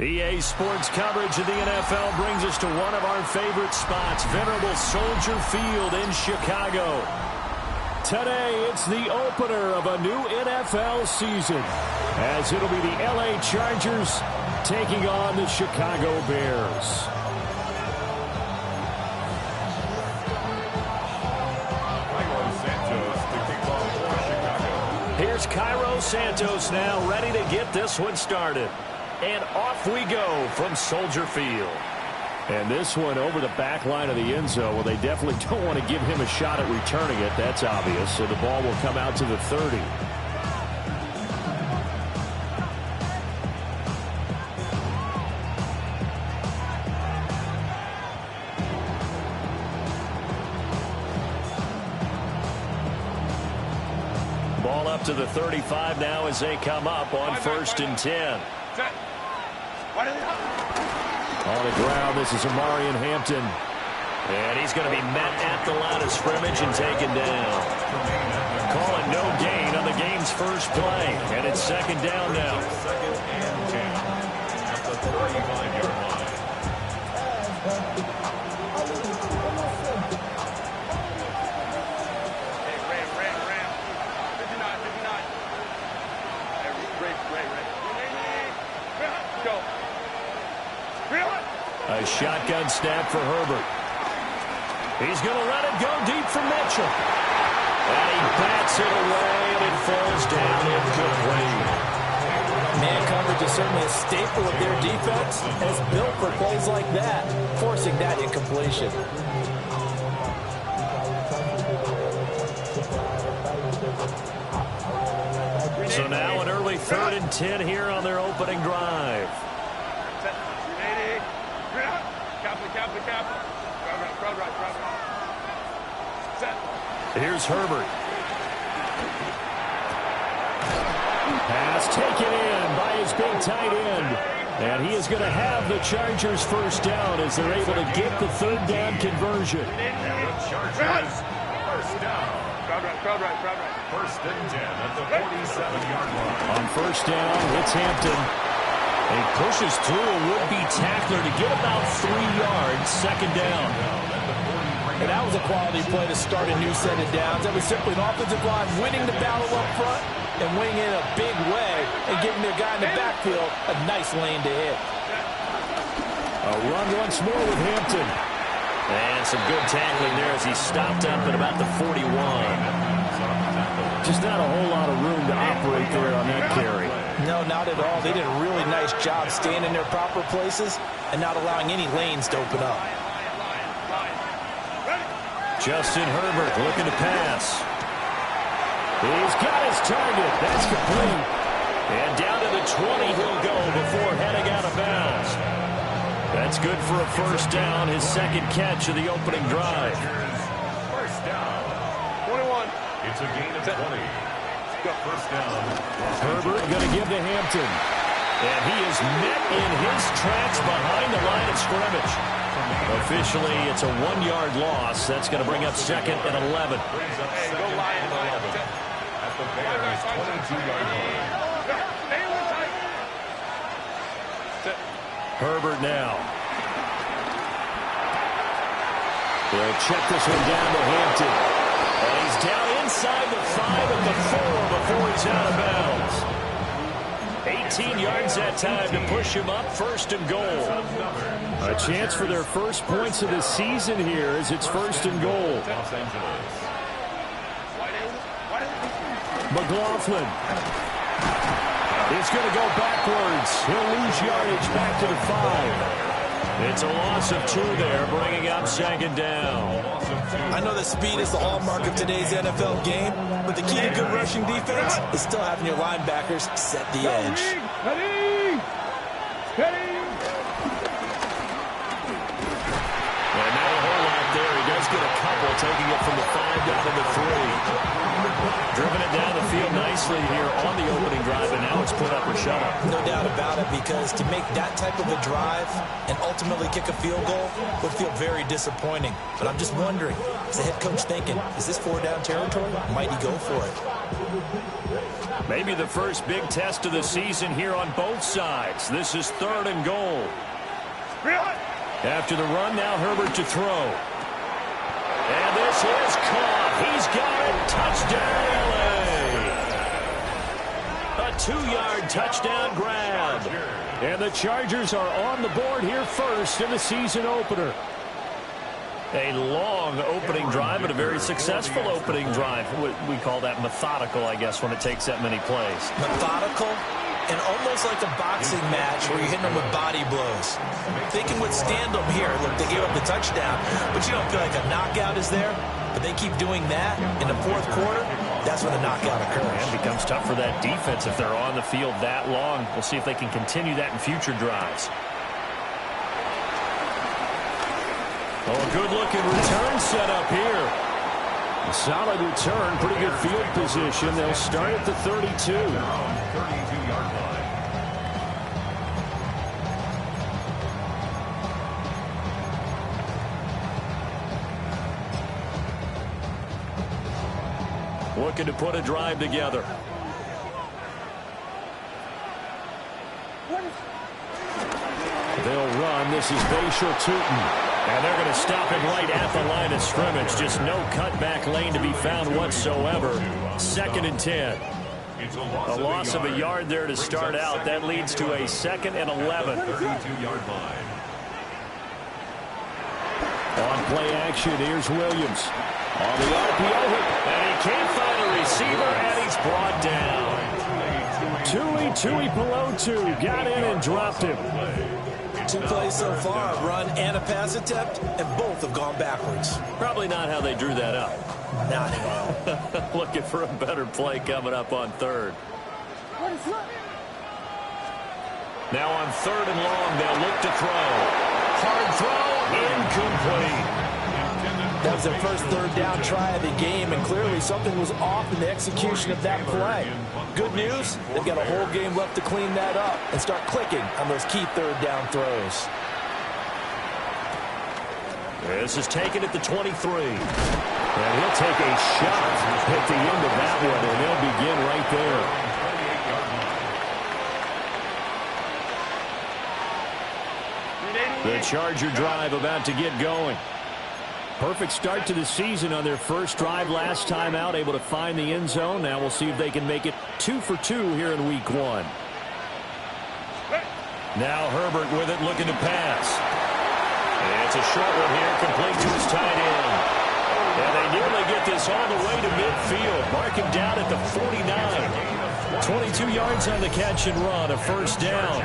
EA Sports coverage of the NFL brings us to one of our favorite spots, venerable Soldier Field in Chicago. Today, it's the opener of a new NFL season, as it'll be the LA Chargers taking on the Chicago Bears. Here's Cairo Santos now, ready to get this one started. And off we go from Soldier Field. And this one over the back line of the end zone. Well, they definitely don't want to give him a shot at returning it. That's obvious. So the ball will come out to the 30. Ball up to the 35 now as they come up on 1st and 10. On the ground, this is Amarian Hampton. And he's going to be met at the line of scrimmage and taken down. Calling no gain on the game's first play. And it's 2nd down now. 2nd and 10 at the 35-yard line. Hey, Ram. 59. Go. A shotgun snap for Herbert. He's going to let it go deep for Mitchell. And he bats it away, and it falls down incomplete. Man coverage is certainly a staple of their defense, and it's built for plays like that, forcing that incompletion. So now an early 3rd and 10 here on their opening drive. Here's Herbert. Pass taken in by his big tight end. And he is going to have the Chargers first down as they're able to get the 3rd down conversion. And the Chargers first down. Crowd right. 1st and 10 at the 47-yard line. On 1st down, it's Hampton. He pushes through a would-be tackler to get about 3 yards, 2nd down. And that was a quality play to start a new set of downs. That was simply an offensive line winning the battle up front and winning in a big way and giving their guy in the backfield a nice lane to hit. A run once more with Hampton. And some good tackling there as he stopped up at about the 41. Just not a whole lot of room to operate there on that carry. No, not at all. They did a really nice job staying in their proper places and not allowing any lanes to open up. Justin Herbert looking to pass. He's got his target. That's complete. And down to the 20 he'll go before heading out of bounds. That's good for a first down, his 2nd catch of the opening drive. First down. 21. It's a gain of 20. First down. Herbert going to give to Hampton. And he is met in his tracks behind the line of scrimmage. Officially, it's a 1-yard loss. That's going to bring up 2nd and 11. Brings up 2nd and 11 at the Bears' 22-yard line. Herbert now. They'll check this one down to Hampton. And he's down inside the 5 at the 4 before he's out of bounds. 18 yards that time to push him up, 1st and goal. A chance for their first points of the season here as it's 1st and goal. Los Angeles. McLaughlin. He's going to go backwards. He'll lose yardage back to the 5. It's a loss of 2 there, bringing up 2nd down. Loss of I know that speed is the hallmark of today's NFL game, but the key to good rushing defense is still having your linebackers set the edge. Ready. And not a whole lot there. He does get a couple, taking it from the 5 down to the 3. Driven it down the field nicely here on the opening drive, and now it's put up or shut up. No doubt about it, because to make that type of a drive and ultimately kick a field goal would feel very disappointing. But I'm just wondering, is the head coach thinking, is this 4-down territory? Might he go for it? Maybe the first big test of the season here on both sides. This is 3rd and goal. After the run, now Herbert to throw. And this is caught. He's got it. Touchdown, LA. A 2-yard touchdown grab. And the Chargers are on the board here first in the season opener. A long opening drive, but a very successful opening drive. We call that methodical, I guess, when it takes that many plays. Methodical and almost like a boxing match where you're hitting them with body blows. They can withstand them here. Look, they gave up the touchdown, but you don't feel like a knockout is there. But they keep doing that in the 4th quarter. That's when the knockout occurs. And it becomes tough for that defense if they're on the field that long. We'll see if they can continue that in future drives. Oh, a good-looking return set up here. A solid return, pretty good field position. They'll start at the 32. 32-yard line. Looking to put a drive together. They'll run. This is Bashir Tootin. And they're going to stop him right at the line of scrimmage. Just no cutback lane to be found whatsoever. 2nd and 10. A loss of a yard there to start out. That leads to a 2nd and 11. 32-yard line. On play action, here's Williams. On the RPO hit, and he can't find a receiver, and he's brought down. Tui Pelotu got in and dropped him. 2 plays so far, a run and a pass attempt, and both have gone backwards. Probably not how they drew that up. Not at all. Looking for a better play coming up on 3rd. Now on 3rd and long, they'll look to throw. Hard throw, incomplete. That was their first 3rd down try of the game, and clearly something was off in the execution of that play. Good news, they've got a whole game left to clean that up and start clicking on those key 3rd down throws. This is taken at the 23. And he'll take a shot at the end of that one, and they'll begin right there. The Charger drive about to get going. Perfect start to the season on their first drive last time out, able to find the end zone. Now we'll see if they can make it 2 for 2 here in week 1. Now Herbert with it, looking to pass. And it's a short one here, complete to his tight end. And they nearly get this all the way to midfield. Mark him down at the 49. 22 yards on the catch and run, a 1st down.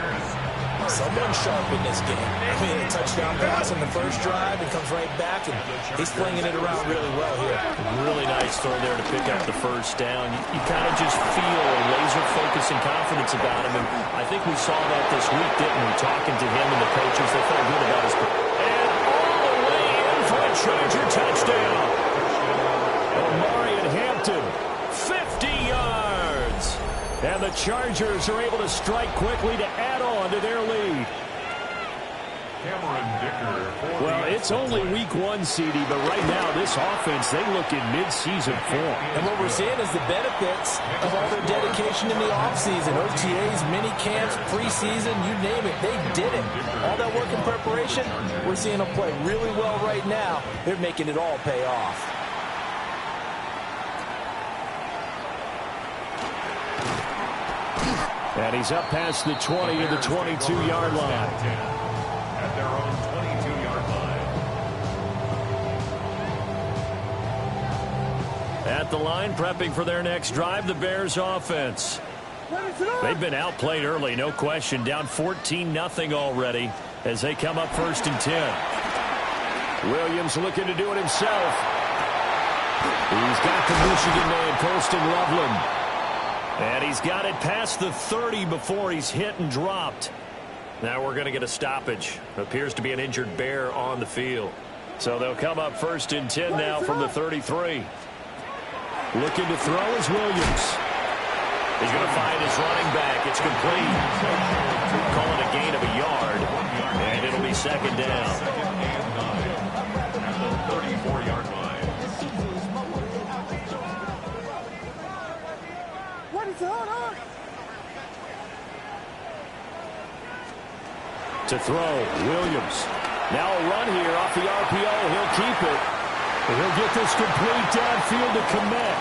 Someone sharp in this game. I mean, a touchdown pass on the first drive, and comes right back, and he's flinging it around really well here. Really nice throw there to pick up the 1st down. You kind of just feel a laser focus and confidence about him, and I think we saw that this week, didn't we? Talking to him and the coaches, they felt good about his. And all the way in for a Charger touchdown. Omarion Hampton, 50 yards. And the Chargers are able to strike quickly to add on to their lead. Well, it's only week 1, CD, but right now this offense, they look in mid-season form. And what we're seeing is the benefits of all their dedication in the offseason. OTAs, mini camps, preseason, you name it, they did it. All that work in preparation, we're seeing them play really well right now. They're making it all pay off. And he's up past the 20 to the 22-yard line. At their own 22-yard line. At the line, prepping for their next drive, the Bears offense. They've been outplayed early, no question. Down 14-0 already as they come up 1st and 10. Williams looking to do it himself. He's got the Michigan man, Colston Loveland. And he's got it past the 30 before he's hit and dropped. Now we're going to get a stoppage. Appears to be an injured Bear on the field. So they'll come up 1st and 10 now from the 33. Looking to throw is Williams. He's going to find his running back. It's complete. Call it a gain of a yard. And it'll be 2nd down. At the 34-yard line. What is going on? To throw, Williams. Now a run here off the RPO. He'll keep it. He'll get this complete downfield to Kmet.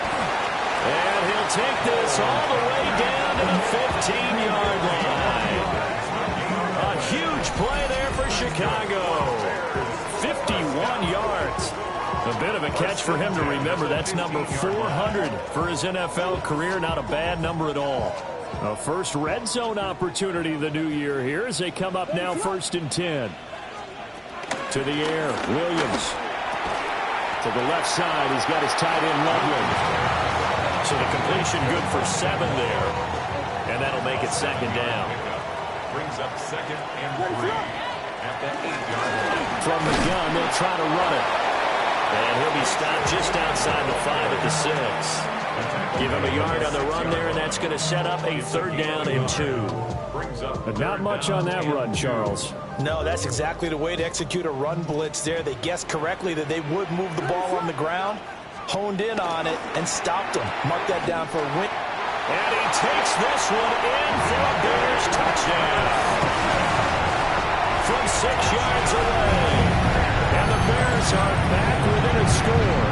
And he'll take this all the way down to the 15-yard line. A huge play there for Chicago. 51 yards. A bit of a catch for him to remember. That's number 400 for his NFL career. Not a bad number at all. A first red zone opportunity the new year here as they come up now 1st and 10. To the air, Williams. To the left side, he's got his tight end Loveland. So the completion good for 7 there. And that'll make it 2nd down. Brings up 2nd and 3 at the 8-yard line. From the gun, they'll try to run it. And he'll be stopped just outside the 5 at the 6. Give him a yard on the run there, and that's going to set up a 3rd down and 2. But not much on that run, Charles. No, that's exactly the way to execute a run blitz there. They guessed correctly that they would move the ball on the ground, honed in on it, and stopped them. Mark that down for a win. And he takes this one in for a Bears touchdown. From 6 yards away. And the Bears are back within a score.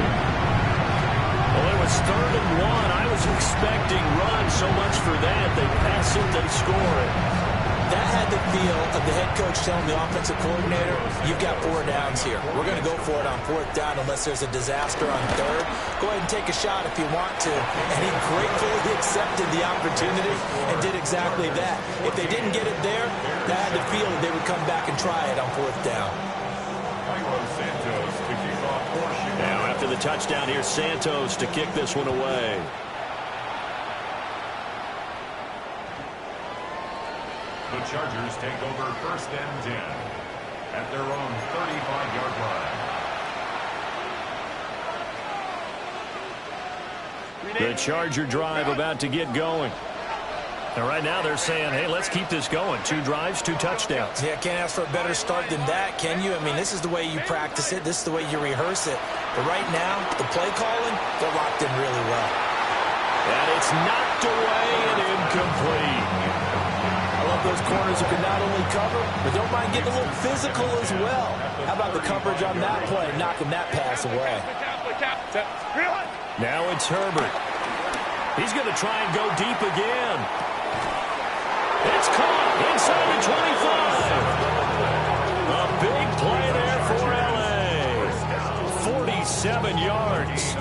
Well, it was 3rd and 1. I was expecting run so much for that. They pass it, they score it. That had the feel of the head coach telling the offensive coordinator, you've got 4 downs here. We're going to go for it on 4th down unless there's a disaster on 3rd. Go ahead and take a shot if you want to. And he gratefully accepted the opportunity and did exactly that. If they didn't get it there, that had the feel that they would come back and try it on 4th down. Now after the touchdown, here's Santos to kick this one away. The Chargers take over 1st and 10 at their own 35-yard line. The Charger drive about to get going. And right now they're saying, hey, let's keep this going. 2 drives, 2 touchdowns. Yeah, can't ask for a better start than that, can you? I mean, this is the way you practice it. This is the way you rehearse it. But right now, the play calling, they're locked in really well. And it's knocked away and incomplete. I love those corners who can not only cover, but don't mind getting a little physical as well. How about the coverage on that play, knocking that pass away? Now it's Herbert. He's going to try and go deep again. It's caught inside the 25. A big play there for L.A. 47 yards.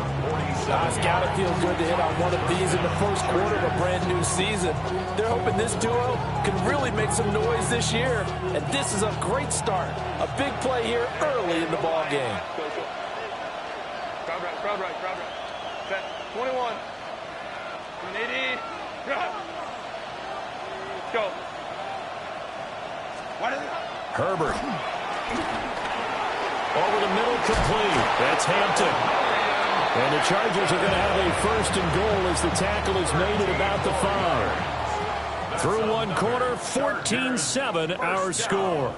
It's got to feel good to hit on one of these in the first quarter of a brand new season. They're hoping this duo can really make some noise this year. And this is a great start. A big play here early in the ball game. Crowd right. Set. 21. 180. Let's go. What is it? Herbert. Over the middle, complete. That's Hampton. And the Chargers are going to have a 1st and goal as the tackle is made at about the 5. Through one quarter, 14-7 our score.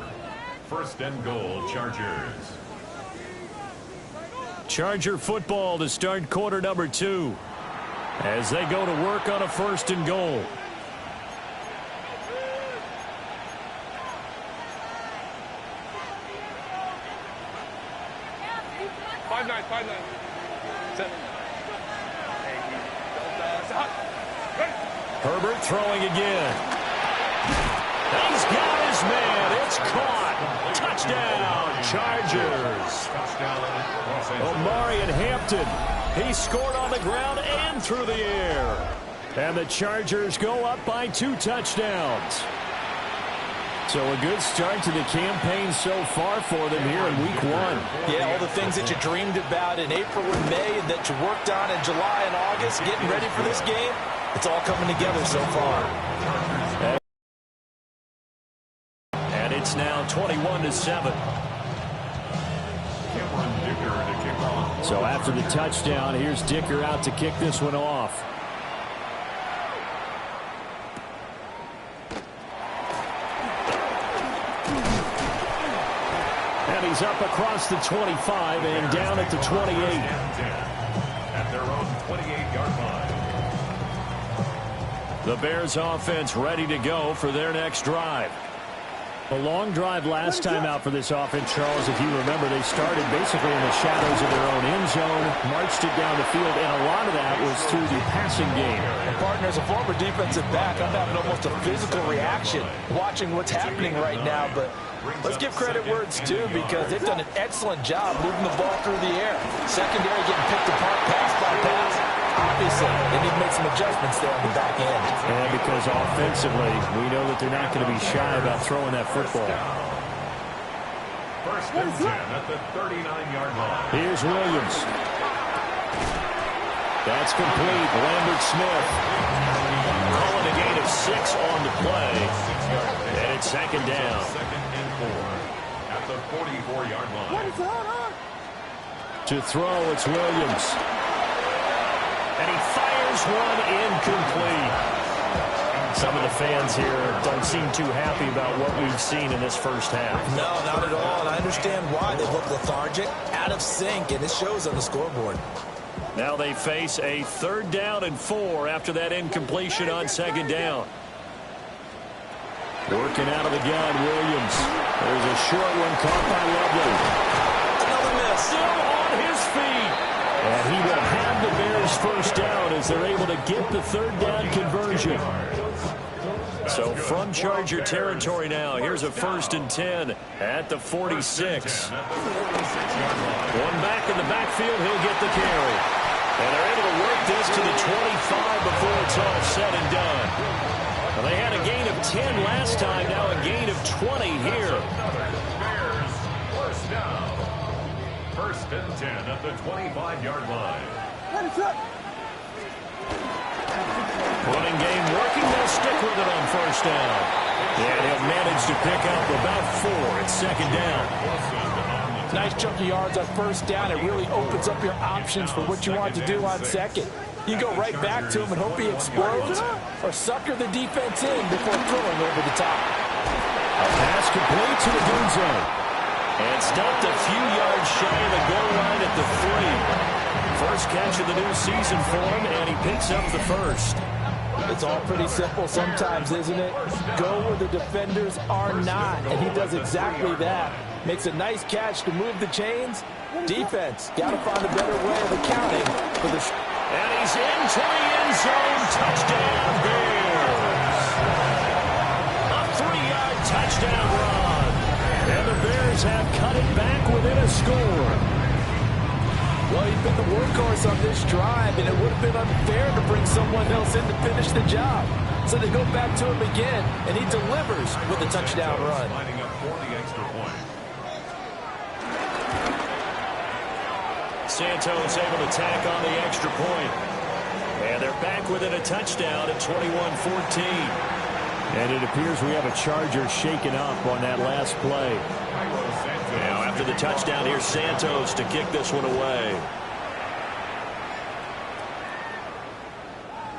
1st and goal, Chargers. Charger football to start quarter number 2 as they go to work on a 1st and goal. Five nine. Set. Herbert throwing again. He's got his man. It's caught. Touchdown, Chargers. Omari and Hampton. He scored on the ground and through the air. And the Chargers go up by 2 touchdowns. So a good start to the campaign so far for them here in week 1. Yeah, all the things that you dreamed about in April and May and that you worked on in July and August, getting ready for this game, it's all coming together so far. And it's now 21-7. So after the touchdown, here's Dicker out to kick this one off. And he's up across the 25 and down at the 28. At their own 28-yard line. The Bears offense ready to go for their next drive. A long drive last time out for this offense, Charles. If you remember, they started basically in the shadows of their own end zone, marched it down the field, and a lot of that was through the passing game. And partner, as a former defensive back, I'm having almost a physical reaction watching what's happening right now. But let's give credit where it's due, because they've done an excellent job moving the ball through the air. Secondary getting picked apart pass by pass. Obviously, they need to make some adjustments there on the back end. And because offensively, we know that they're not going to be shy about throwing that football. First and 10 at the 39-yard line. Here's Williams. That's complete. Lambert Smith calling a gain of 6 on the play. And it's second down. Second and 4 at the 44-yard line. To throw, it's Williams. And he fires one incomplete. Some of the fans here don't seem too happy about what we've seen in this first half. No, not at all, and I understand why. They look lethargic, out of sync, and it shows on the scoreboard. Now they face a 3rd down and 4 after that incompletion on second down. Working out of the gun, Williams. There's a short one caught by Lovely. Another miss. Still on his feet. And he will have the Bears first down as they're able to get the 3rd down conversion. So from Charger territory now, here's a 1st and 10 at the 46. One back in the backfield, he'll get the carry. And they're able to work this to the 25 before it's all said and done. Well, they had a gain of 10 last time, now a gain of 20 here. Bears first down. First and 10 at the 25-yard line. Running game working. They'll stick with it on first down. And he'll manage to pick up about 4 at second down. Nice chunk of yards on first down. It really opens up your options for what you want to do on second. You go right back to him and hope he explodes, or sucker the defense in before throwing over the top. A pass complete to the goal zone. And stopped a few yards shy of the goal line at the 3. First catch of the new season for him, and he picks up the first. It's all pretty simple sometimes, isn't it? Go where the defenders are not, and he does exactly that. Makes a nice catch to move the chains. Defense, got to find a better way of accounting for the... And he's into the end zone. Touchdown, Bears. A 3-yard touchdown run. And the Bears have cut it back within a score. Well, he's been the workhorse on this drive, and it would have been unfair to bring someone else in to finish the job. So they go back to him again, and he delivers with a touchdown run. Lining up for the extra point. Santos able to tack on the extra point. And they're back within a touchdown at 21-14. And it appears we have a Charger shaken up on that last play. Now after the touchdown, here's Santos to kick this one away.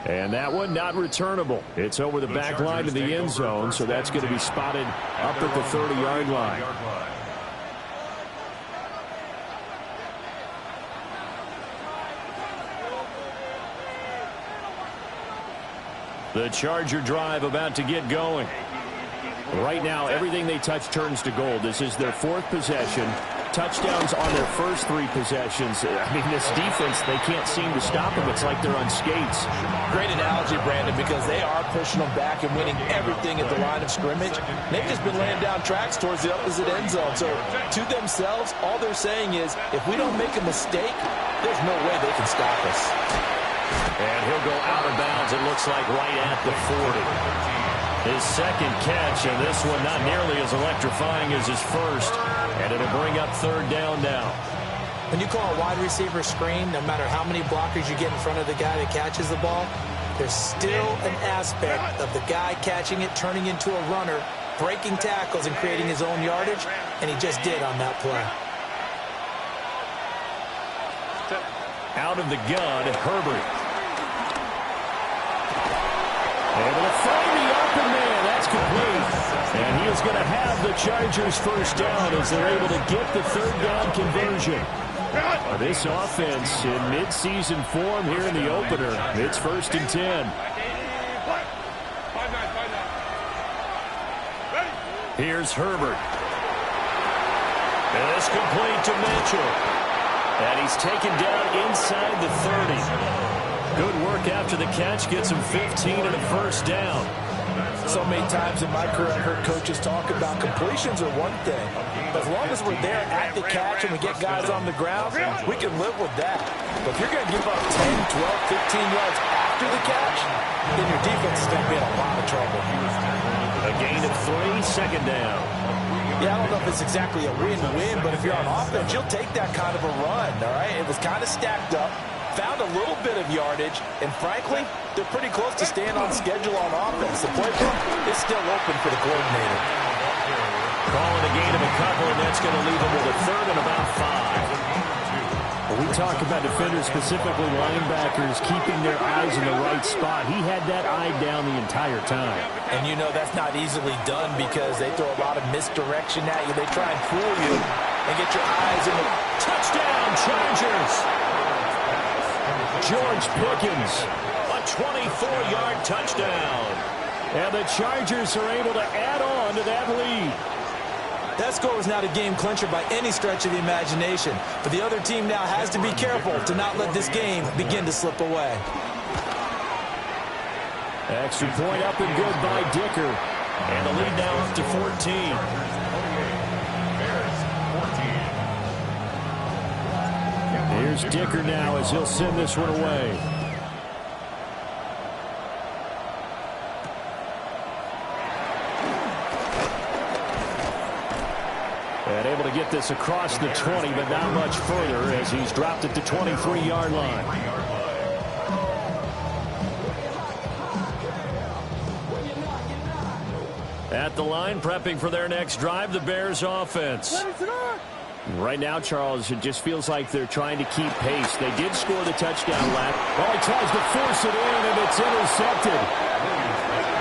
And that one not returnable. It's over the back line of the end zone, so that's going to be spotted up at the 30-yard line. The Charger drive about to get going. Right now, everything they touch turns to gold. This is their 4th possession. Touchdowns on their first 3 possessions. I mean, this defense, they can't seem to stop them. It's like they're on skates. Great analogy, Brandon, because they are pushing them back and winning everything at the line of scrimmage. They've just been laying down tracks towards the opposite end zone. So to themselves, all they're saying is, if we don't make a mistake, there's no way they can stop us. And he'll go out of bounds, it looks like, right at the 40. His second catch, and this one not nearly as electrifying as his first. And it'll bring up third down now. When you call a wide receiver screen, no matter how many blockers you get in front of the guy that catches the ball, there's still an aspect of the guy catching it, turning into a runner, breaking tackles and creating his own yardage, and he just did on that play. Out of the gun, Herbert. Able to find the open man. That's complete. And he is going to have the Chargers first down as they're able to get the third down conversion. This offense in midseason form here in the opener. It's 1st and 10. Here's Herbert. And it's complete to Mitchell. And he's taken down inside the 30. Good work after the catch. Gets him 15 and a first down. So many times in my career I've heard coaches talk about completions are one thing. But as long as we're there at the catch and we get guys on the ground, we can live with that. But if you're going to give up 10, 12, 15 yards after the catch, then your defense is going to be in a lot of trouble. A gain of 3, second down. Yeah, I don't know if it's exactly a win-win, but if you're on offense, you'll take that kind of a run, all right? It was kind of stacked up, found a little bit of yardage, and frankly, they're pretty close to staying on schedule on offense. The playbook is still open for the coordinator. Calling a gain of a couple, and that's going to leave them with a third and about 5. Well, we talk about defenders, specifically linebackers, keeping their eyes in the right spot. He had that eye down the entire time. And you know that's not easily done because they throw a lot of misdirection at you. They try and fool you and get your eyes in the... Touchdown, Chargers! George Pickens, a 24-yard touchdown. And the Chargers are able to add on to that lead. That score was not a game clincher by any stretch of the imagination. But the other team now has to be careful to not let this game begin to slip away. Extra point up and good by Dicker. And the lead now up to 14. Here's Dicker now as he'll send this one away. And able to get this across the 20, but not much further as he's dropped at the 23-yard line. At the line, prepping for their next drive, the Bears offense. Right now, Charles, it just feels like they're trying to keep pace. They did score the touchdown lap. Oh, he tries to force it in, and it's intercepted.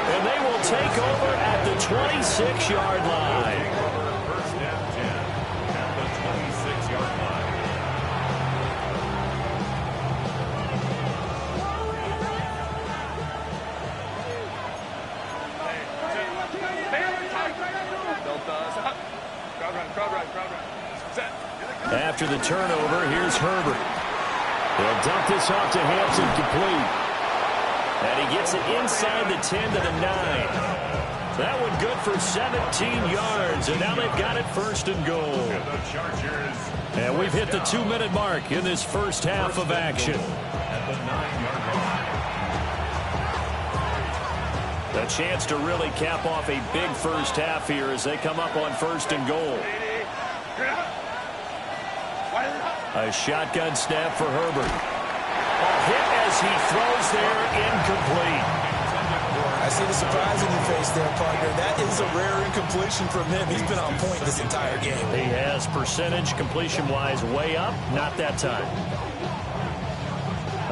And they will take over at the 26-yard line. First and 10 at the 26-yard line. After the turnover, here's Herbert. They'll dump this off to Hampton, complete. And he gets it inside the 10 to the 9. That one good for 17 yards, and now they've got it 1st and goal. And we've hit the 2-minute mark in this first half of action. At the 9-yard line. A chance to really cap off a big first half here as they come up on 1st and goal. A shotgun snap for Herbert. A hit as he throws there, incomplete. I see the surprise in your face there, partner. That is a rare incompletion from him. He's been on point this entire game. He has percentage completion-wise way up, not that time.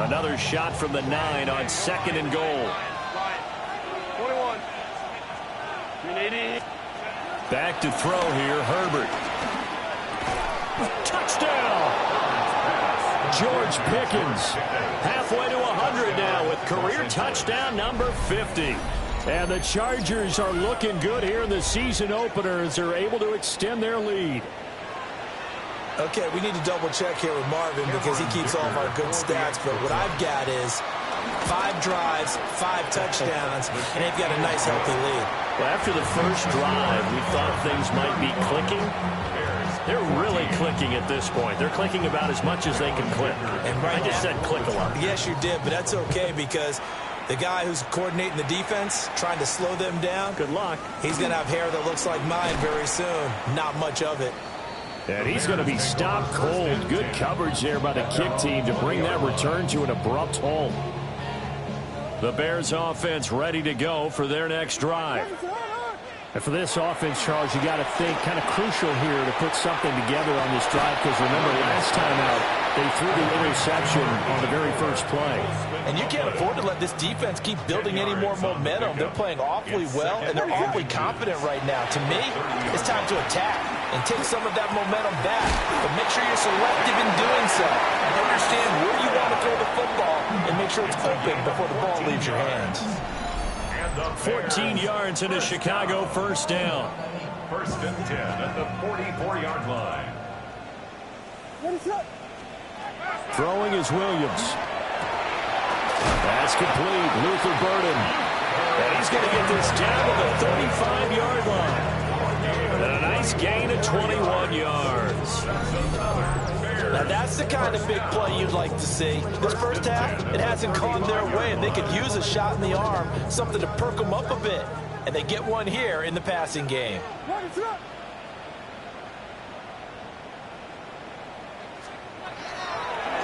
Another shot from the 9 on 2nd and goal. 21. 380. Back to throw here, Herbert. Touchdown! George Pickens, halfway to 100 now with career touchdown number 50. And the Chargers are looking good here in the season opener as they're able to extend their lead. Okay, we need to double check here with Marvin because he keeps all of our good stats. But what I've got is 5 drives, 5 touchdowns, and they've got a nice, healthy lead. Well, after the first drive, we thought things might be clicking. They're really clicking at this point. They're clicking about as much as they can click. And right I just said click a lot. Yes, you did, but that's okay because The guy who's coordinating the defense, trying to slow them down. Good luck. He's going to have hair that looks like mine very soon. Not much of it. And he's going to be stopped cold. Good coverage there by the kick team to bring that return to an abrupt halt. The Bears offense ready to go for their next drive. And for this offense, Charles, you got to think kind of crucial here to put something together on this drive, because remember last time out they threw the interception on the very first play. And you can't afford to let this defense keep building any more momentum. They're playing awfully well, and they're awfully confident right now. To me, it's time to attack and take some of that momentum back. But make sure you're selective in doing so. Understand where you want to throw the football and make sure it's open before the ball leaves your hands. 14 yards in a Chicago first down. First and 10 at the 44-yard line. Throwing is Williams. That's complete. Luther Burden. And he's going to get this down to the 35-yard line. And a nice gain of 21 yards. Now that's the kind of big play you'd like to see. This first half, it hasn't gone their way, and they could use a shot in the arm, something to perk them up a bit. And they get one here in the passing game.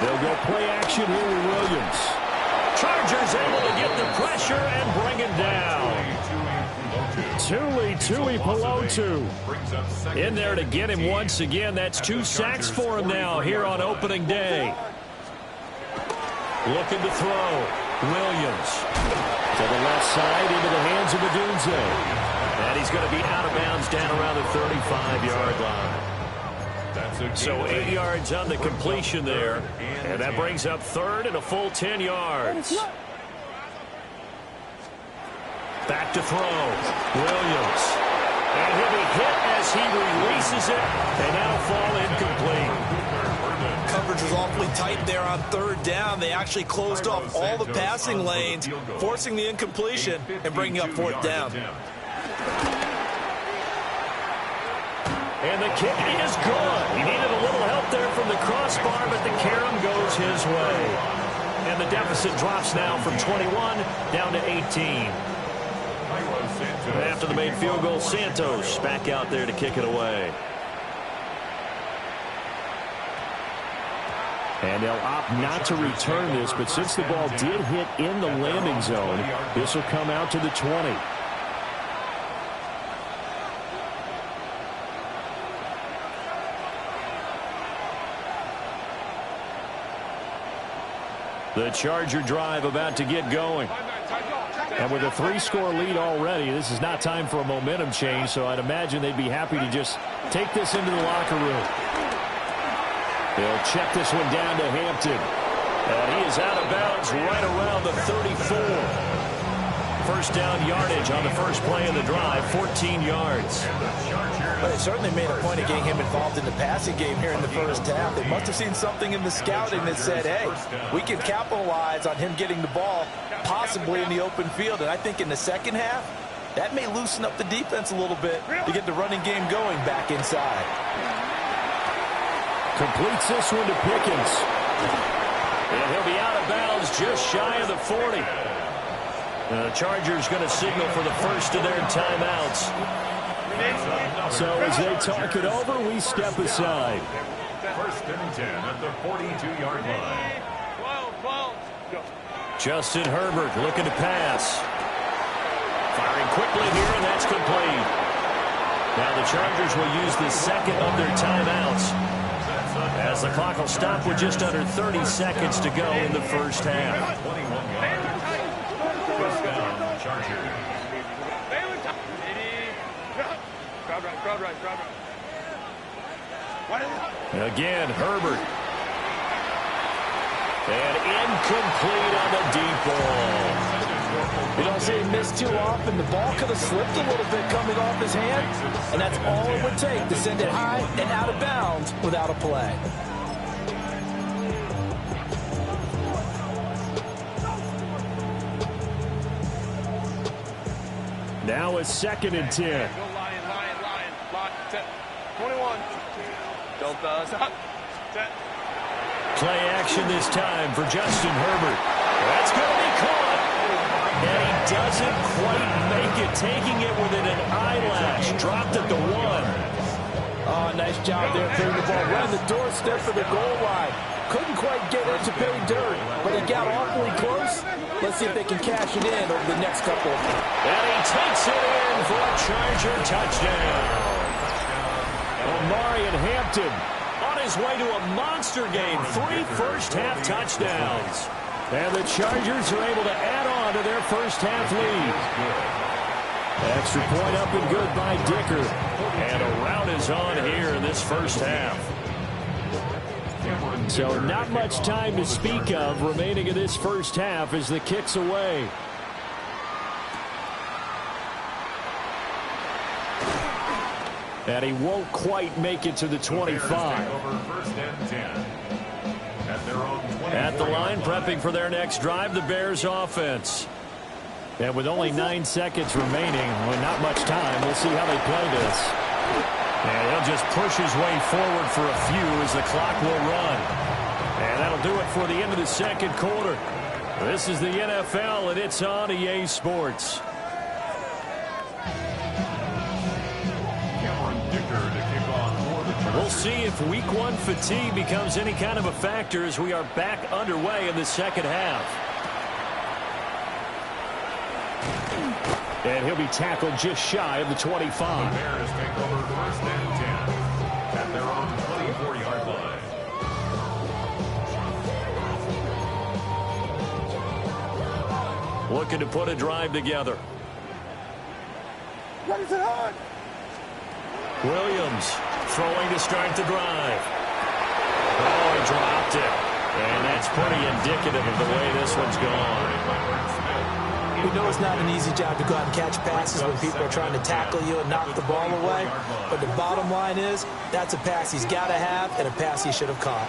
They'll go play action here with Williams. Chargers able to get the pressure and bring it down. Tui Pelotu in there to get him once again. That's 2 sacks for him now here on opening day. Looking to throw. Williams to the left side into the hands of Adunze. And he's going to be out of bounds down around the 35-yard line. So 8 yards on the completion there. And that brings up third and a full 10 yards. Back to throw. Williams. And he'll be hit as he releases it. And that'll fall incomplete. Coverage was awfully tight there on third down. They actually closed off all the passing lanes, forcing the incompletion and bringing up fourth down. And the kick is good. He needed a little help there from the crossbar, but the carom goes his way. And the deficit drops now from 21 down to 18. After the made field goal, Santos back out there to kick it away. And they'll opt not to return this, but since the ball did hit in the landing zone, this will come out to the 20. The Charger drive about to get going. And with a 3-score lead already, this is not time for a momentum change, so I'd imagine they'd be happy to just take this into the locker room. They'll check this one down to Hampton. And he is out of bounds right around the 34. First down yardage on the first play of the drive, 14 yards. But they certainly made a point of getting him involved in the passing game here in the first half. They must have seen something in the scouting that said, hey, we can capitalize on him getting the ball, possibly in the open field. And I think in the second half, that may loosen up the defense a little bit to get the running game going back inside. Completes this one to Pickens. And he'll be out of bounds just shy of the 40. The Chargers going to signal for the first of their timeouts. So as they talk it over, we step aside. First and 10 at the 42-yard line. Justin Herbert looking to pass. Firing quickly here, and that's complete. Now the Chargers will use the second of their timeouts, as the clock will stop with just under 30 seconds to go in the first half. Again, Herbert. And incomplete on the deep ball. You don't see him miss too often. The ball could have slipped a little bit coming off his hand, and that's all it would take to send it high and out of bounds without a play. Now it's 2nd and 10. Lion. 21. Don't stop. Play action this time for Justin Herbert. That's going to be caught. doesn't quite make it, taking it within an eyelash. Dropped at the 1. Oh, nice job there putting the ball right on the doorstep of the goal line. Couldn't quite get it to pay dirt, but he got awfully close. Let's see if they can cash it in over the next couple. And he takes it in for a Charger touchdown. Omarion Hampton on his way to a monster game. 3 first-half touchdowns. And the Chargers are able to add on to their first-half lead. Extra point up and good by Dicker. And a rout is on here in this first half. So not much time to speak of remaining in this first half as the kick's away. And he won't quite make it to the 25. At the line, prepping for their next drive, the Bears offense. And with only 9 seconds remaining, well, not much time, we'll see how they play this. And he'll just push his way forward for a few as the clock will run. And that'll do it for the end of the second quarter. This is the NFL, and it's on EA Sports. We'll see if Week 1 fatigue becomes any kind of a factor as we are back underway in the second half. And he'll be tackled just shy of the 25. The Bears take over first and 10 at their own 24-yard line. Looking to put a drive together. What is it on? Williams throwing to start the drive. Oh, he dropped it. And that's pretty indicative of the way this one's gone. We know it's not an easy job to go out and catch passes when people are trying to tackle you and knock the ball away. But the bottom line is, that's a pass he's got to have and a pass he should have caught.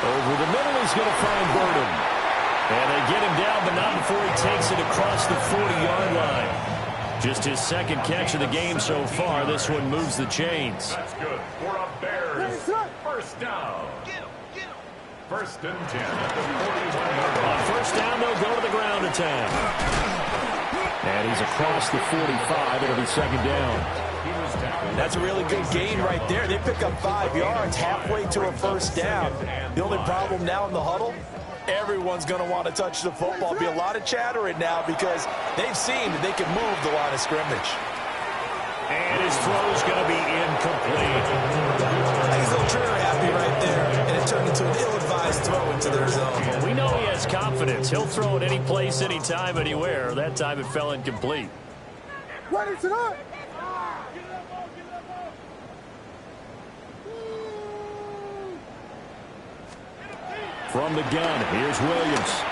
Over the middle, he's going to find Burden. And they get him down, but not before he takes it across the 40-yard line. Just his second catch of the game so far. This one moves the chains. That's good for a Bears first down. First and 10 at the 41-yard line. On first down, they'll go to the ground attack. And he's across the 45. It'll be second down. That's a really good gain right there. They pick up 5 yards halfway to a first down. The only problem now in the huddle, everyone's going to want to touch the football. Be a lot of chatter right now because they've seen that they can move the line of scrimmage. And his throw's going to be incomplete. He's a little trigger happy right there, and it turned into an ill-advised throw into their zone. We know he has confidence. He'll throw it any place, anytime, anywhere. That time it fell incomplete. What is it on? From the gun, here's Williams.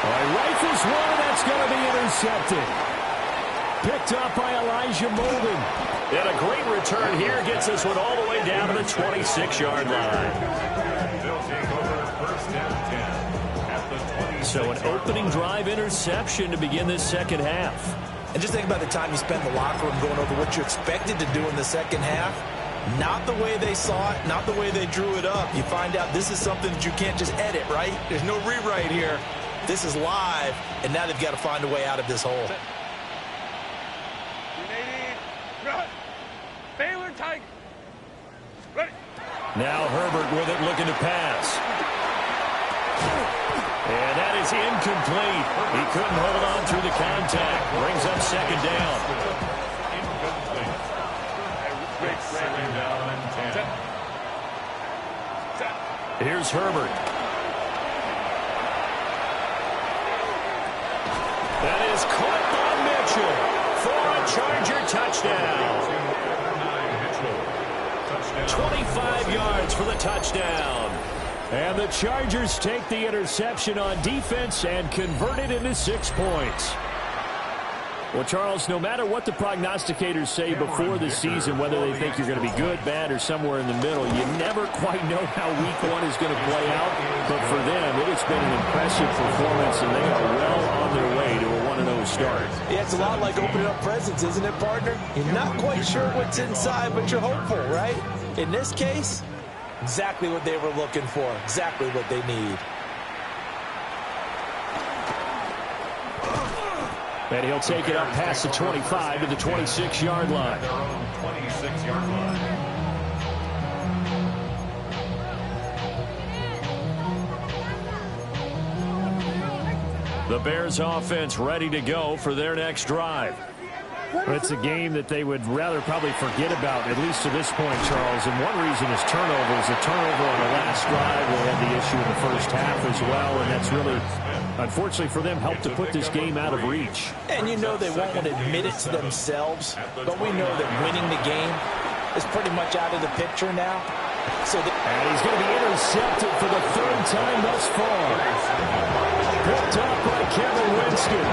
Rifles one, and that's going to be intercepted. Picked up by Elijah Molden. And a great return here gets this one all the way down to the 26-yard line. They'll take over first and 10 at the 26. So an opening drive interception to begin this second half. And just think about the time you spent in the locker room going over what you expected to do in the second half. Not the way they saw it, not the way they drew it up. You find out this is something that you can't just edit, right? There's no rewrite here. This is live, and now they've got to find a way out of this hole. Baylor Tiger. Ready. Now Herbert with it, looking to pass. And that is incomplete. He couldn't hold on through the contact. Brings up second down. Second down and 10. Here's Herbert. That is caught by Mitchell for a Charger touchdown. 25 yards for the touchdown. And the Chargers take the interception on defense and convert it into 6 points. Well, Charles, no matter what the prognosticators say before the season, whether they think you're going to be good, bad, or somewhere in the middle, you never quite know how Week 1 is going to play out. But for them, it has been an impressive performance, and they are well on their way to a 1-0 start. Yeah, it's a lot like opening up presents, isn't it, partner? You're not quite sure what's inside, but you're hopeful, right? In this case, exactly what they were looking for, exactly what they need. And he'll take it up past the 25 to the 26-yard line. Their own 26-yard line. The Bears offense ready to go for their next drive. But it's a game that they would rather probably forget about, at least to this point, Charles. And one reason is turnovers. A turnover on the last drive. They had the issue in the first half as well, and that's really, unfortunately for them, helped to put this game out of reach. And you know they won't admit it to themselves, but we know that winning the game is pretty much out of the picture now. And he's going to be intercepted for the third time thus far. Picked up by Kevin Winston.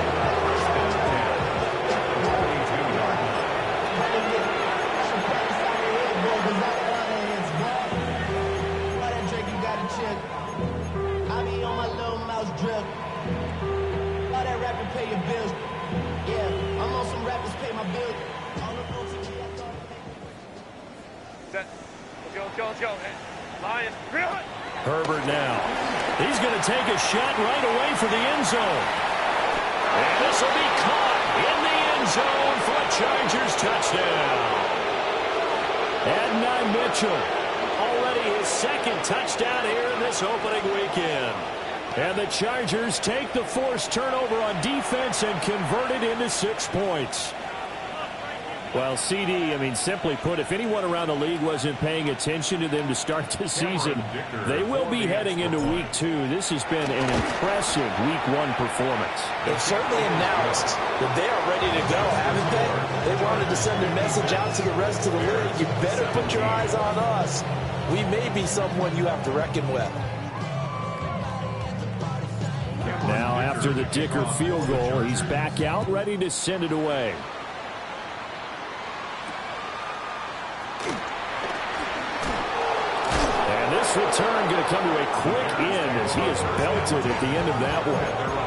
Herbert now. He's going to take a shot right away for the end zone. And this will be caught in the end zone for a Chargers touchdown. Adonai Mitchell, already his second touchdown here in this opening weekend. And the Chargers take the forced turnover on defense and convert it into 6 points. Well, CD, I mean, simply put, if anyone around the league wasn't paying attention to them to start the season, they will be heading into Week 2. This has been an impressive Week 1 performance. They've certainly announced that they are ready to go, haven't they? They wanted to send a message out to the rest of the league. You better put your eyes on us. We may be someone you have to reckon with. Now, after the Dicker field goal, he's back out, ready to send it away. And this return going to come to a quick end as he is belted at the end of that one.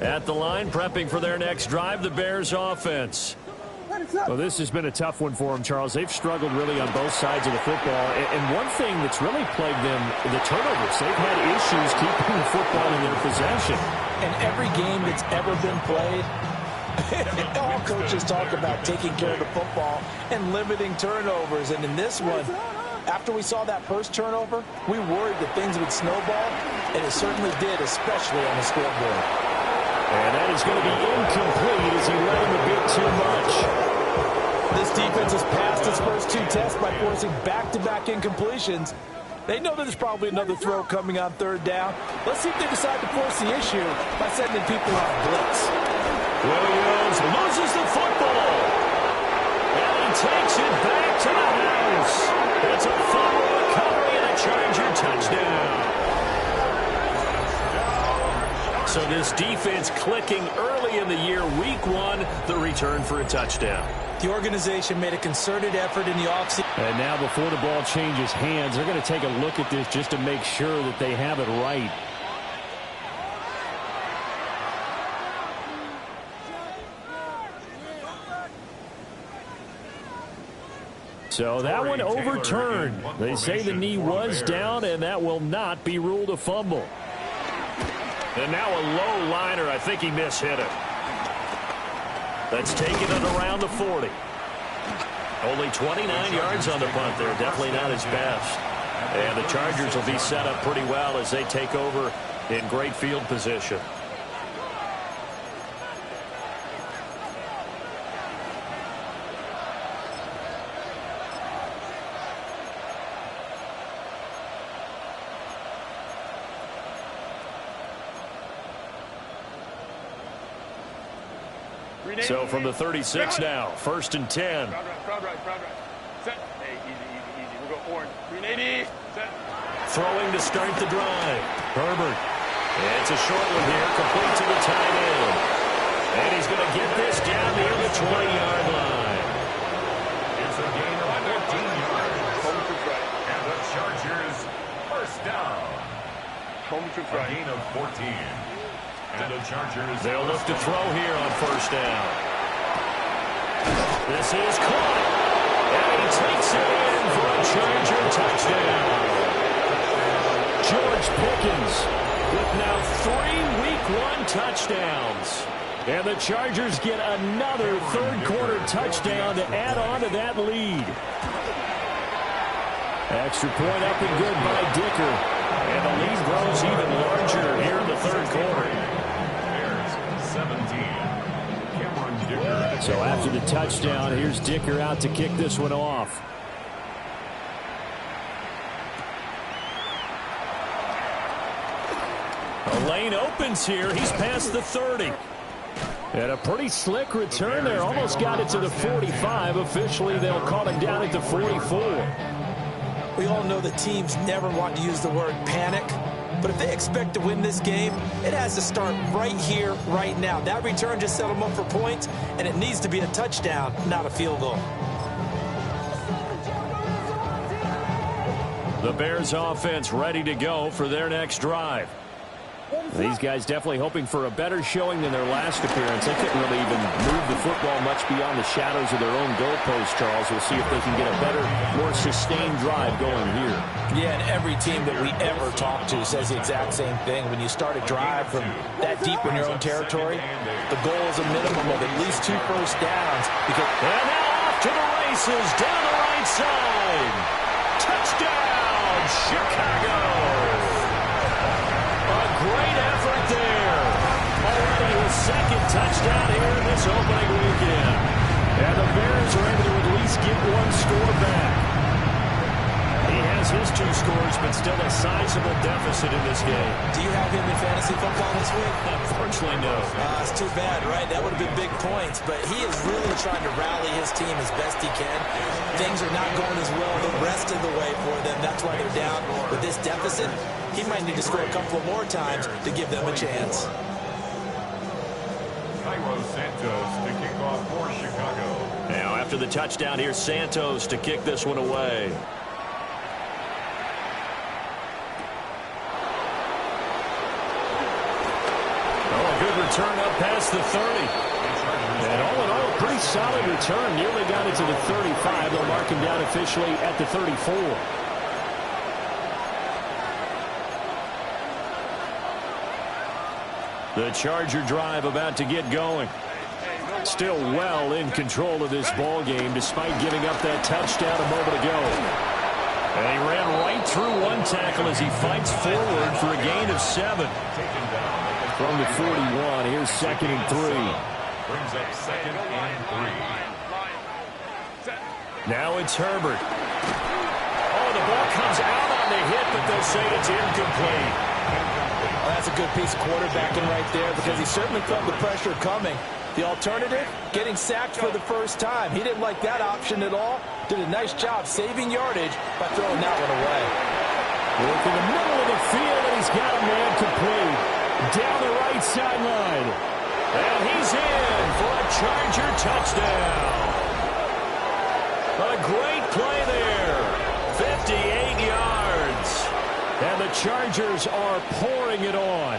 At the line, prepping for their next drive, the Bears offense. Well, this has been a tough one for them, Charles. They've struggled really on both sides of the football. And one thing that's really plagued them, the turnovers. They've had issues keeping the football in their possession. And every game that's ever been played, all coaches talk about taking care of the football and limiting turnovers. And in this one, after we saw that first turnover, we worried that things would snowball, and it certainly did, especially on the scoreboard. And that is going to be incomplete as he let him a bit too much. This defense has passed its first 2 tests by forcing back-to-back incompletions. They know that there's probably another throw coming on 3rd down. Let's see if they decide to force the issue by sending people on blitz. Williams loses the football. And he takes it back to the house. It's a fumble recovery and a Charger touchdown. So this defense clicking early in the year, Week 1, the return for a touchdown. The organization made a concerted effort in the offseason. And now before the ball changes hands, they're going to take a look at this just to make sure that they have it right. So that one overturned. They say the knee was down, and that will not be ruled a fumble. And now a low liner. I think he mishit it. Let's take it at around the 40. Only 29 yards on the punt there. Definitely not his best. And the Chargers will be set up pretty well as they take over in great field position. So from the 36 now, 1st and 10. Crowd right. Set. Hey, easy. We'll go orange. 380. Set. Throwing to start the drive. Herbert. It's a short one here, complete to the tight end. And he's going to get this down near the 20-yard line. It's a gain of 14 yards. And the Chargers first down. Home trip right. A gain of 14. And the Chargers. They'll look to throw here on first down. This is caught. And he takes it in for a Charger touchdown. George Pickens with now 3 Week 1 touchdowns. And the Chargers get another third-quarter touchdown to add on to that lead. Extra point up and good by Dicker. And the lead grows even larger here in the third quarter. Bears 17. Cameron Dicker. So after the touchdown, here's Dicker out to kick this one off. A lane opens here. He's past the 30. And a pretty slick return there. Almost got it to the 45. Officially, they'll call it down at the 44. We all know that teams never want to use the word panic. But if they expect to win this game, it has to start right here, right now. That return just set them up for points, and it needs to be a touchdown, not a field goal. The Bears offense ready to go for their next drive. These guys definitely hoping for a better showing than their last appearance. They couldn't really even move the football much beyond the shadows of their own goalpost, Charles. We'll see if they can get a better, more sustained drive going here. Yeah, and every team that we ever talk to says the exact same thing. When you start a drive from that deep in your own territory, the goal is a minimum of at least 2 first downs. And now off to the races, down the right side. Touchdown, Chicago! Great effort there. Already his second touchdown here in this opening weekend. And the Bears are able to at least get 1 score back. He has his 2 scores, but still a sizable deficit in this game. Do you have him in fantasy football this week? Unfortunately, no. It's too bad, right? That would have been big points, but he is really trying to rally his team as best he can. Things are not going as well the rest of the way for them. That's why they're down with this deficit. He might need to score a couple more times to give them a chance. Cairo Santos to kick off for Chicago. Now after the touchdown, here's Santos to kick this one away. Return up past the 30. And all in all, a pretty solid return. Nearly got it to the 35. They'll mark him down officially at the 34. The Charger drive about to get going. Still well in control of this ball game despite giving up that touchdown a moment ago. And he ran right through 1 tackle as he fights forward for a gain of 7. From the 41, here's 2nd and 3. Brings up 2nd and 3. Now it's Herbert. Oh, the ball comes out on the hit, but they'll say it's incomplete. Well, that's a good piece of quarterbacking right there because he certainly felt the pressure coming. The alternative, getting sacked for the first time. He didn't like that option at all. Did a nice job saving yardage by throwing that one away. Look in the middle of the field, and he's got a man complete. Down the right sideline. And he's in for a Charger touchdown. A great play there. 58 yards. And the Chargers are pouring it on.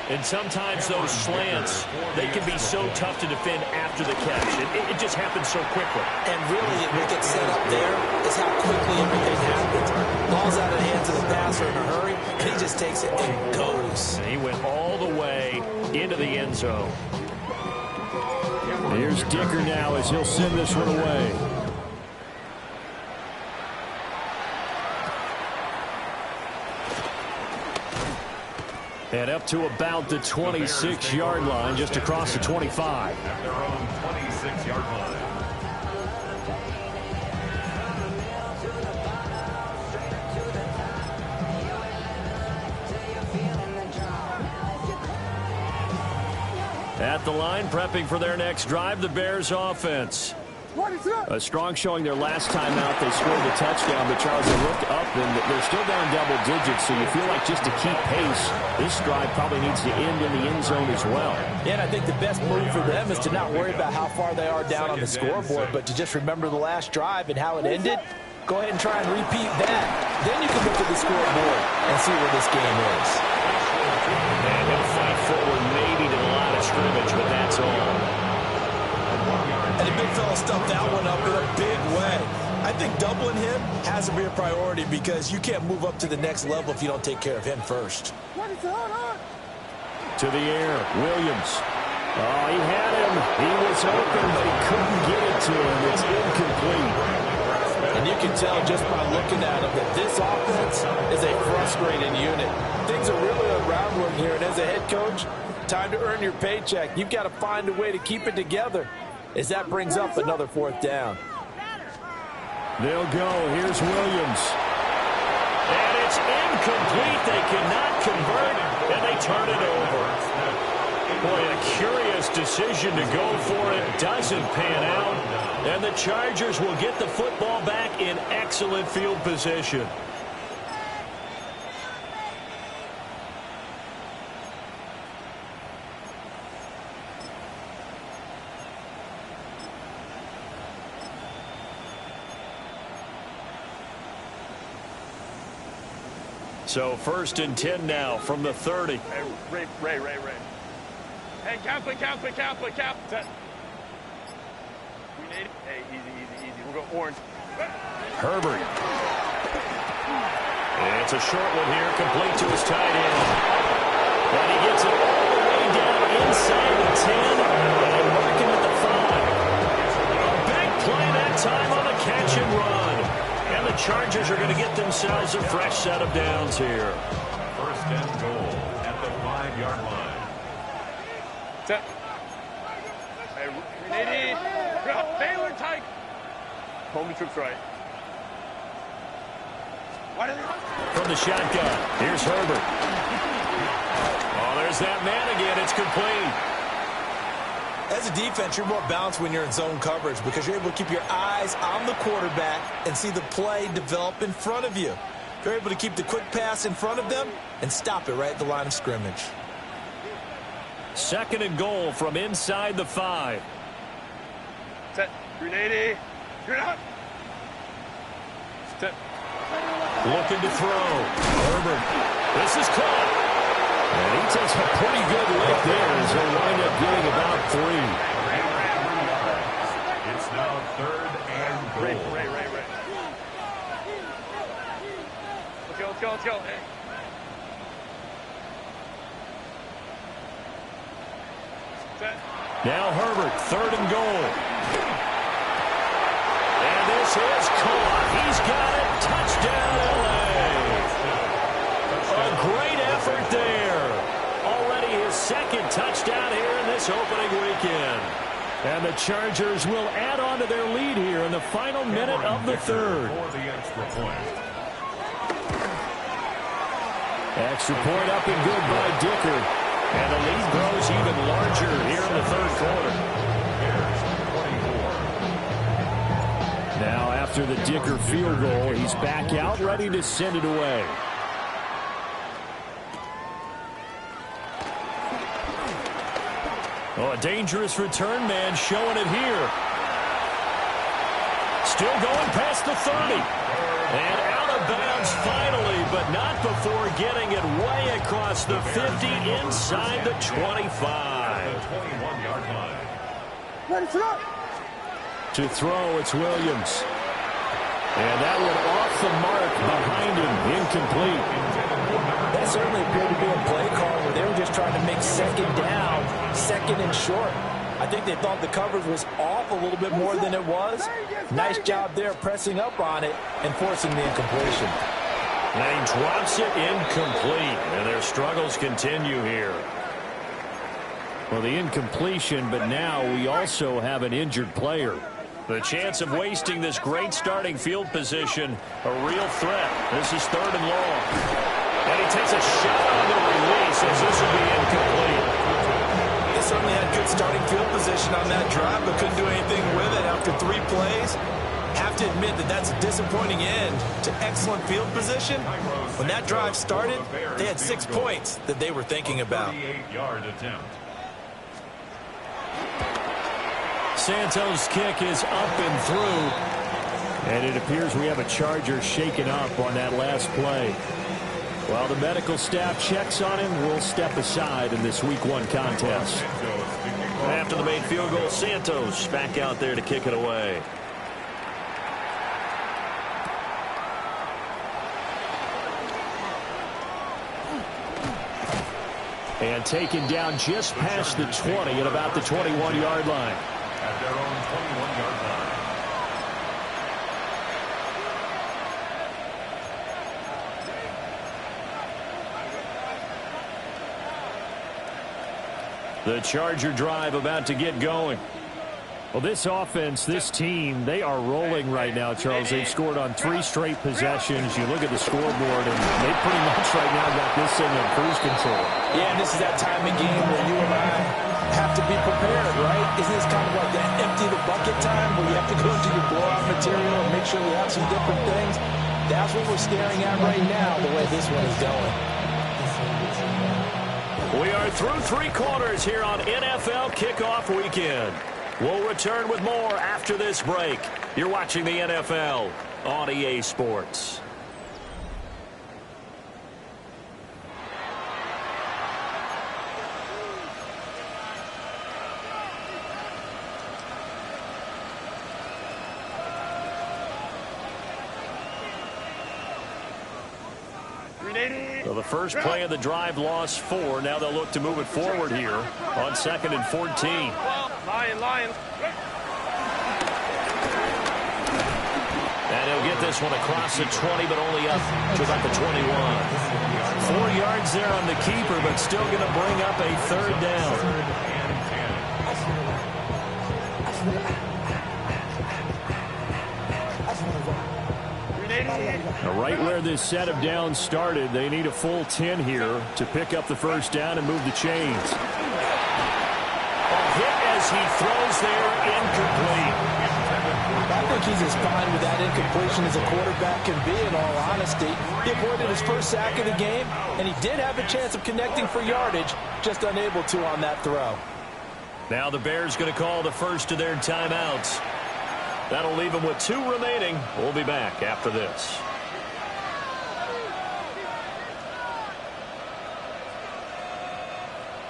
And sometimes those slants, they can be so tough to defend after the catch. It just happens so quickly. And really, what gets set up there is how quickly everything happens. Ball's out of the hands of the passer in a hurry, and he just takes it and goes. And he went all the way into the end zone. Here's Dicker now as he'll send this one away. And up to about the 26-yard line, just across the 25. At their own 26-yard line. At the line, prepping for their next drive, the Bears offense. A strong showing their last time out. They scored the touchdown, but Charles, they looked up, and they're still down double digits, so you feel like just to keep pace, this drive probably needs to end in the end zone as well. Yeah, and I think the best move for them is to not worry about how far they are down on the scoreboard, but to just remember the last drive and how it ended. Go ahead and try and repeat that. Then you can look at the scoreboard and see where this game is. And he'll fella stuffed that one up in a big way. I think doubling him has to be a priority because you can't move up to the next level if you don't take care of him first. To the air, Williams. Oh, he had him. He was open, but he couldn't get it to him. It's incomplete. And you can tell just by looking at him that this offense is a frustrated unit. Things are really unraveling here, and as a head coach, time to earn your paycheck. You've got to find a way to keep it together as that brings up another 4th down. They'll go. Here's Williams. And it's incomplete. They cannot convert, and they turn it over. Boy, a curious decision to go for it. Doesn't pan out. And the Chargers will get the football back in excellent field position. So 1st and 10 now from the 30. Hey, Ray. Hey, cap. Set. Hey, easy. We'll go orange. Herbert. And it's a short one here, complete to his tight end. And he gets it all the way down inside the 10 and marking at the 5. A big play that time on the catch and run. And the Chargers are going to get themselves a fresh set of downs here. 1st and goal at the 5-yard line. Set. Hey, 380. Baylor tight. Home trips right. From the shotgun, here's Herbert. Oh, there's that man again. It's complete. As a defense, you're more balanced when you're in zone coverage because you're able to keep your eyes on the quarterback and see the play develop in front of you. You're able to keep the quick pass in front of them and stop it right at the line of scrimmage. 2nd and goal from inside the 5. Set. 380. You're not. Set. Looking to throw. Herbert. This is caught. And he takes a pretty good lick there as he'll wind up getting about 3. It's now 3rd and goal. Ray. Let's go. Hey. Set. Now Herbert, 3rd and goal. And this is caught. He's got it. Touchdown, L.A. A great effort there. Already his 2nd touchdown here in this opening weekend. And the Chargers will add on to their lead here in the final minute of the 3rd. For the extra point. Extra point up and good by Dicker. And the lead grows even larger here in the 3rd quarter. Now after the Dicker field goal, he's back out ready to send it away. Oh, a dangerous return man showing it here. Still going past the 30. And out of bounds finally, but not before getting it way across the 50 inside the 25. The 21-yard line. To throw, it's Williams. And that one off the mark behind him, incomplete. That certainly appeared to be a play call where they were just trying to make 2nd down, 2nd and short. I think they thought the coverage was off a little bit more than it was. Nice job there pressing up on it and forcing the incompletion. And he drops it incomplete, and their struggles continue here. Well, the incompletion, but now we also have an injured player. The chance of wasting this great starting field position, a real threat. This is 3rd and long. And he takes a shot on the release as this will be incomplete. They certainly had good starting field position on that drive, but couldn't do anything with it after 3 plays. Have to admit that that's a disappointing end to excellent field position. When that drive started, they had 6 points that they were thinking about. 38-yard attempt. Santos' kick is up and through. And it appears we have a Charger shaken up on that last play. While the medical staff checks on him, we'll step aside in this Week 1 contest. After the made field goal, Santos back out there to kick it away. And taken down just past the 20 at about the 21-yard line. At their own 21-yard line. The Charger drive about to get going. Well, this offense, this team, they are rolling right now, Charles. They've scored on 3 straight possessions. You look at the scoreboard, and they pretty much right now got this thing in cruise control. Yeah, and this is that time of game where you and I have to be prepared, right? Isn't this kind of like that empty the bucket time where you have to go into your blowout material and make sure we have some different things? That's what we're staring at right now, the way this one is going. We are through 3 quarters here on NFL Kickoff Weekend. We'll return with more after this break. You're watching the NFL on EA Sports. So the first play of the drive lost 4. Now they'll look to move it forward here on 2nd and 14. Lion. And he'll get this one across the 20, but only up to about the 21. 4 yards there on the keeper, but still going to bring up a 3rd down. Now right where this set of downs started, they need a full 10 here to pick up the first down and move the chains. Hit as he throws there, incomplete. I think he's as fine with that incompletion as a quarterback can be, in all honesty. He avoided his first sack of the game, and he did have a chance of connecting for yardage, just unable to on that throw. Now the Bears going to call the first of their timeouts. That'll leave them with 2 remaining. We'll be back after this.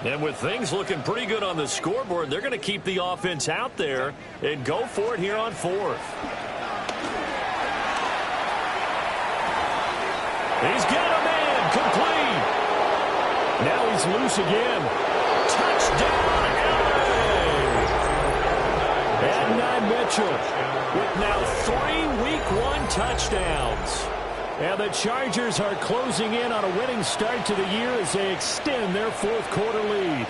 And with things looking pretty good on the scoreboard, they're going to keep the offense out there and go for it here on 4th. He's got a man complete. Now he's loose again. Touchdown, LA! And Mitchell with now 3 Week 1 touchdowns. And the Chargers are closing in on a winning start to the year as they extend their 4th quarter lead.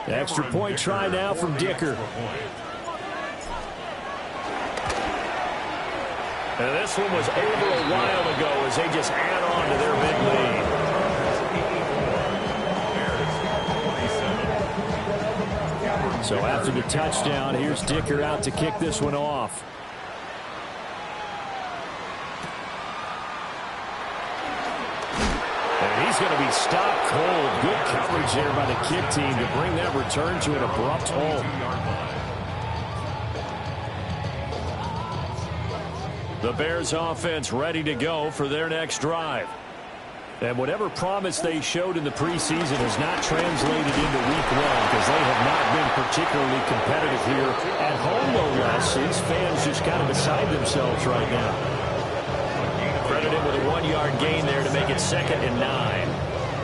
Extra point try now from Dicker. And this one was over a while ago as they just add on to their big lead. So after the touchdown, here's Dicker out to kick this one off. He's going to be stopped cold. Good coverage there by the kick team to bring that return to an abrupt halt. The Bears offense ready to go for their next drive. And whatever promise they showed in the preseason has not translated into Week 1 because they have not been particularly competitive here at home, no less. These fans just kind of beside themselves right now. Credited with a 1-yard gain there to make it 2nd and 9.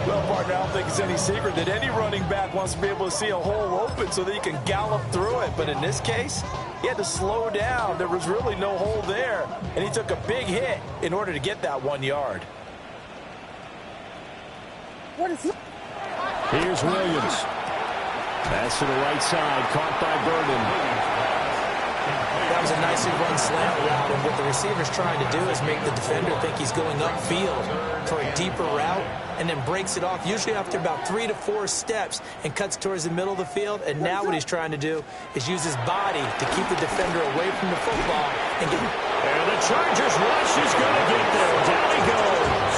Well, partner, I don't think it's any secret that any running back wants to be able to see a hole open so that he can gallop through it. But in this case, he had to slow down. There was really no hole there, and he took a big hit in order to get that 1 yard. Here's Williams. Pass to the right side, caught by Burden. That was a nicely run slant route, and what the receiver's trying to do is make the defender think he's going upfield for a deeper route, and then breaks it off, usually after about 3 to 4 steps, and cuts towards the middle of the field. And now what he's trying to do is use his body to keep the defender away from the football. And the Chargers rush is going to get there. Down he goes.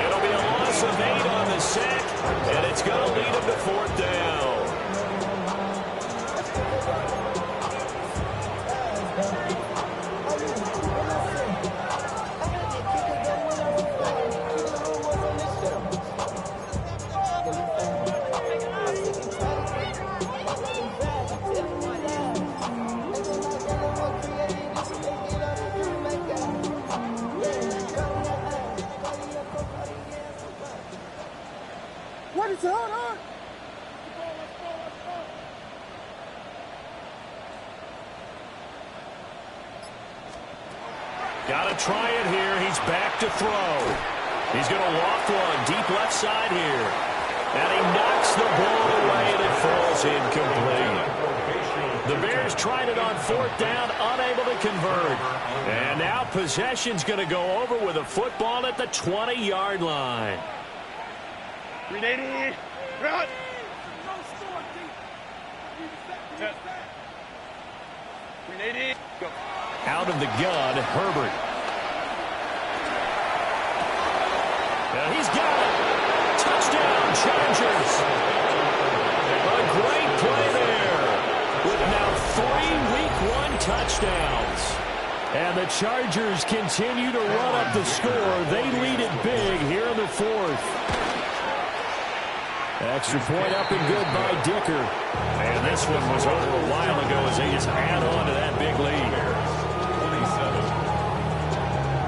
It'll be a loss of 8 on the sack, and it's going to lead him to 4th down. Got to try it here. He's back to throw. He's going to walk one deep left side here. And he knocks the ball away, and it falls incomplete. The Bears tried it on 4th down, unable to convert. And now possession's going to go over with a football at the 20-yard line. 380. Run. Set. 380. Go. Out of the gun, Herbert. And he's got it. Touchdown, Chargers. A great play there. With now 3 Week 1 touchdowns. And the Chargers continue to run up the score. They lead it big here in the 4th. Extra point up and good by Dicker. And this one was over a while ago as they just add on to that big lead.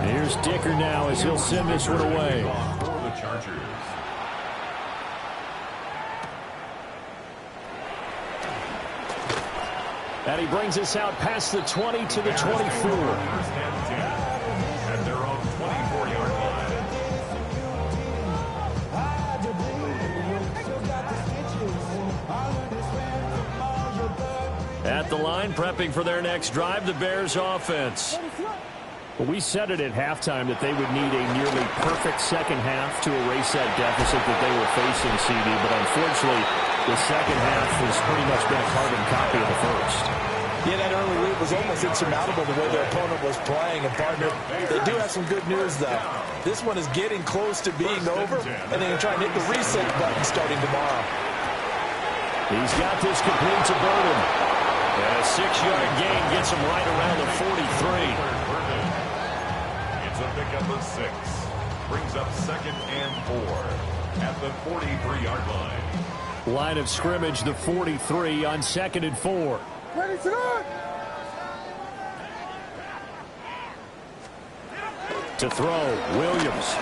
Here's Dicker now as he'll send this one away. For the Chargers. And he brings us out past the 20 to the 24. First and 10 at their own 24-yard line. At the line, prepping for their next drive, the Bears offense. Well, we said it at halftime that they would need a nearly perfect second half to erase that deficit that they were facing, CD. But unfortunately, the second half has pretty much been a carbon copy of the first. Yeah, that early lead was almost insurmountable the way their opponent was playing. And, partner, they do have some good news, though. This one is getting close to being over, and they can try and hit the reset button starting tomorrow. He's got this complete to Burden. And a 6-yard gain gets him right around the 43. It's a pickup of 6. Brings up 2nd and 4 at the 43-yard line. Line of scrimmage, the 43 on 2nd and 4. Ready to go! To throw, Williams.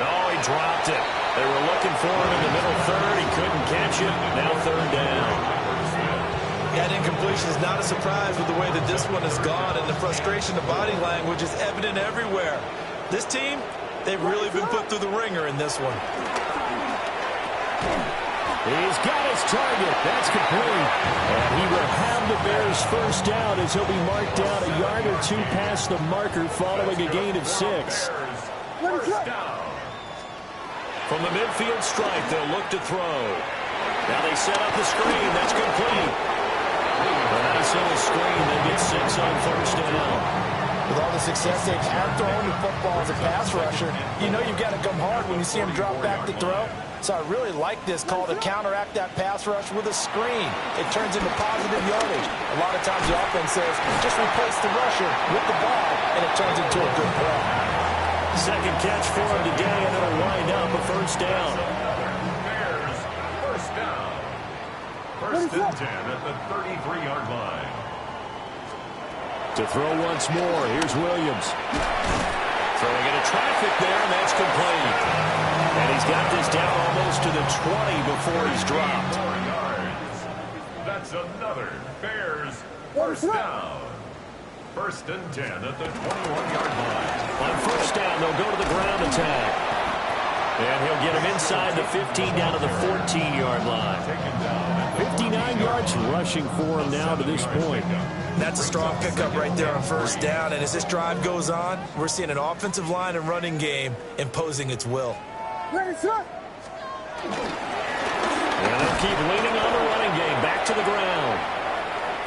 Oh, he dropped it. They were looking for him in the middle third. He couldn't catch it. Now 3rd down. That incompletion is not a surprise with the way that this one has gone, and the frustration of body language is evident everywhere. This team, they've really been put through the ringer in this one. He's got his target. That's complete. And he will have the Bears first down as he'll be marked down a yard or 2 past the marker following a gain of 6. First down. From the midfield stripe, they'll look to throw. Now they set up the screen. That's complete. A nice little screen. They get 6 on first down. With all the success they've had throwing the football as a pass rusher, you know you've got to come hard when you see him drop back to throw. So I really like this call to counteract that pass rush with a screen. It turns into positive yardage. A lot of times the offense says, just replace the rusher with the ball, and it turns into a good play. Second catch for him today, and it'll wind up a first down. Bears, first down. First and 10 at the 33-yard line. To throw once more, here's Williams. Throwing into traffic there, and that's complete. And he's got this down almost to the 20 before he's dropped. 4 yards. That's another Bears first down. First and 10 at the 21-yard line. On first down, they'll go to the ground attack. And he'll get him inside the 15 down to the 14-yard line. 59 yards rushing for him now to this point. That's a strong pickup right there on first down. And as this drive goes on, we're seeing an offensive line and running game imposing its will. Ready, set! And they'll keep leaning on the running game. Back to the ground.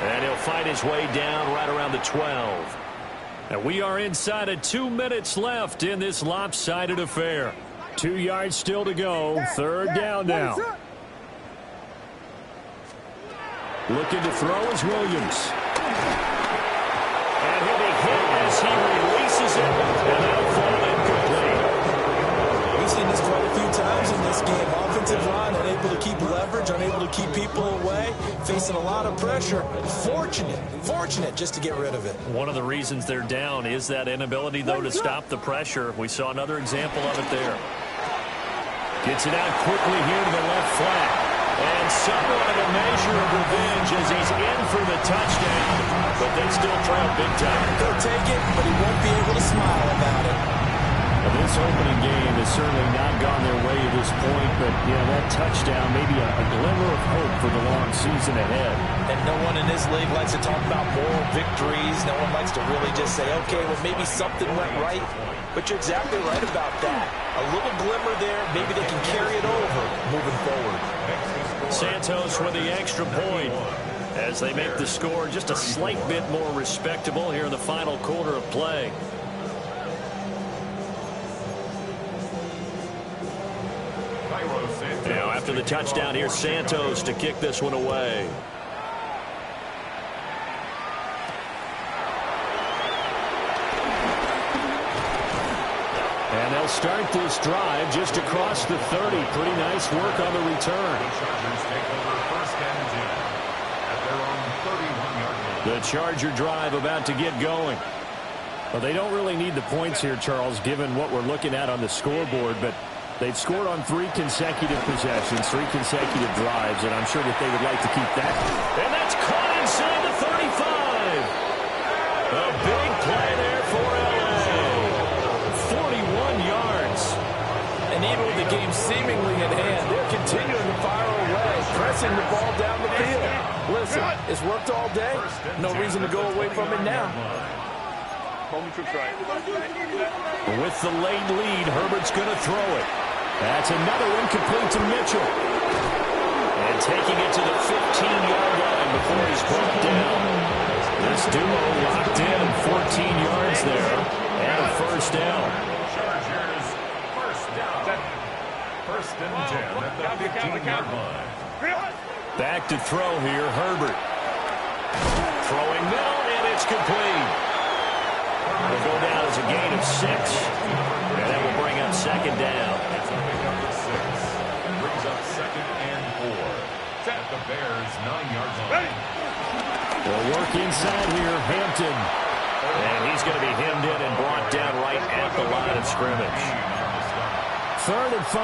And he'll fight his way down right around the 12. And we are inside of 2 minutes left in this lopsided affair. 2 yards still to go. 3rd down now. Looking to throw is Williams. And he'll be hit as he releases it. And that'll fall incomplete. We've seen this quite a few times in this game. Offensive line unable to keep leverage, unable to keep people away, facing a lot of pressure. Fortunate just to get rid of it. One of the reasons they're down is that inability, though, to stop the pressure. We saw another example of it there. Gets it out quickly here to the left flat. And somewhat of a measure of revenge as he's in for the touchdown. But they still trail big time. He'll take it, but he won't be able to smile about it. Well, this opening game has certainly not gone their way at this point, but that touchdown, maybe a glimmer of hope for the long season ahead. And no one in this league likes to talk about moral victories. No one likes to really just say, okay, well, maybe something went right. But you're exactly right about that. A little glimmer there, maybe they can carry it over moving forward. Santos with the extra point as they make the score just a slight bit more respectable here in the final quarter of play. Now after the touchdown, here's Santos to kick this one away. And they'll start this drive just across the 30. Pretty nice work on the return. The Charger drive about to get going. Well, they don't really need the points here, Charles, given what we're looking at on the scoreboard, but they've scored on 3 consecutive possessions, 3 consecutive drives, and I'm sure that they would like to keep that. And that's caught inside the 35. A big play there for L.A. 41 yards. And even with the game seemingly in hand, they're continuing to fire away, pressing the ball down the field. Listen, it's worked all day. No reason to go away from it now. With the late lead, Herbert's going to throw it. That's another incomplete to Mitchell. And taking it to the 15-yard line before he's brought down. This duo locked in, 14 yards there, and a first down. Chargers, first down. First and 10 at the 15-yard line. Back to throw here, Herbert. Throwing middle, and it's complete. Will go down as a gain of 6. And that will bring up second down. Brings up second and 4. At the Bears' 9-yard line. They'll work inside here, Hampton. And he's going to be hemmed in and brought down right at the line of scrimmage. 3rd and 5.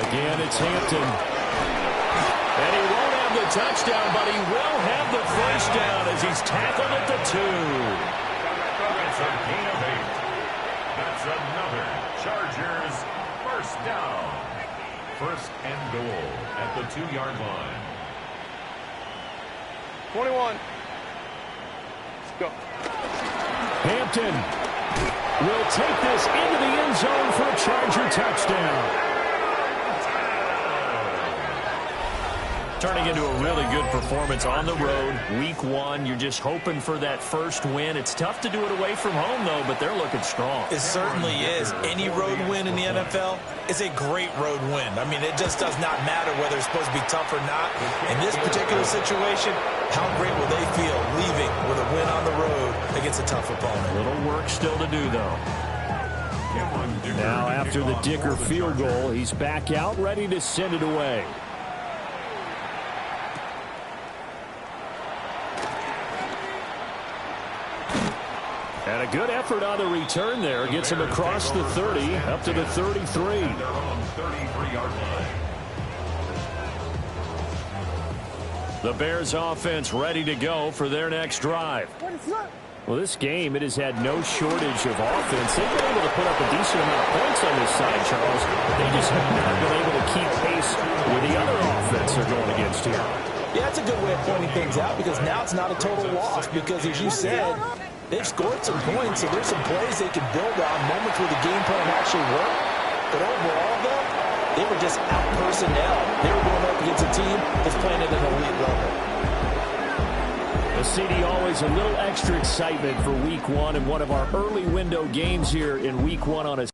Again, it's Hampton. And he won't have the touchdown, but he will have the first down as he's tackled at the 2. That's a gain of 8. That's another Chargers first down. First and goal at the 2-yard line. 21. Let's go. Hampton will take this into the end zone for a Charger touchdown. Turning into a really good performance on the road. Week 1, you're just hoping for that first win. It's tough to do it away from home, though, but they're looking strong. It certainly is. Any road win in the NFL is a great road win. I mean, it just does not matter whether it's supposed to be tough or not. In this particular situation, how great will they feel leaving with a win on the road against a tough opponent? Little work still to do, though. Now, after the Dicker field goal, he's back out, ready to send it away. And a good effort on the return there. Gets him across the 30, up to the 33. Their own 33-yard line. The Bears offense ready to go for their next drive. Well, this game, it has had no shortage of offense. They've been able to put up a decent amount of points on this side, Charles. But they just have not been able to keep pace with the other offense they're going against here. Yeah, that's a good way of pointing things out because now it's not a total loss because, as you said, they've scored some points, so there's some plays they can build on, moments where the game plan actually worked. But overall, though, they were just out personnel. They were going up against a team that's playing at an elite level. The CD always a little extra excitement for Week 1 and one of our early window games here in Week 1 on a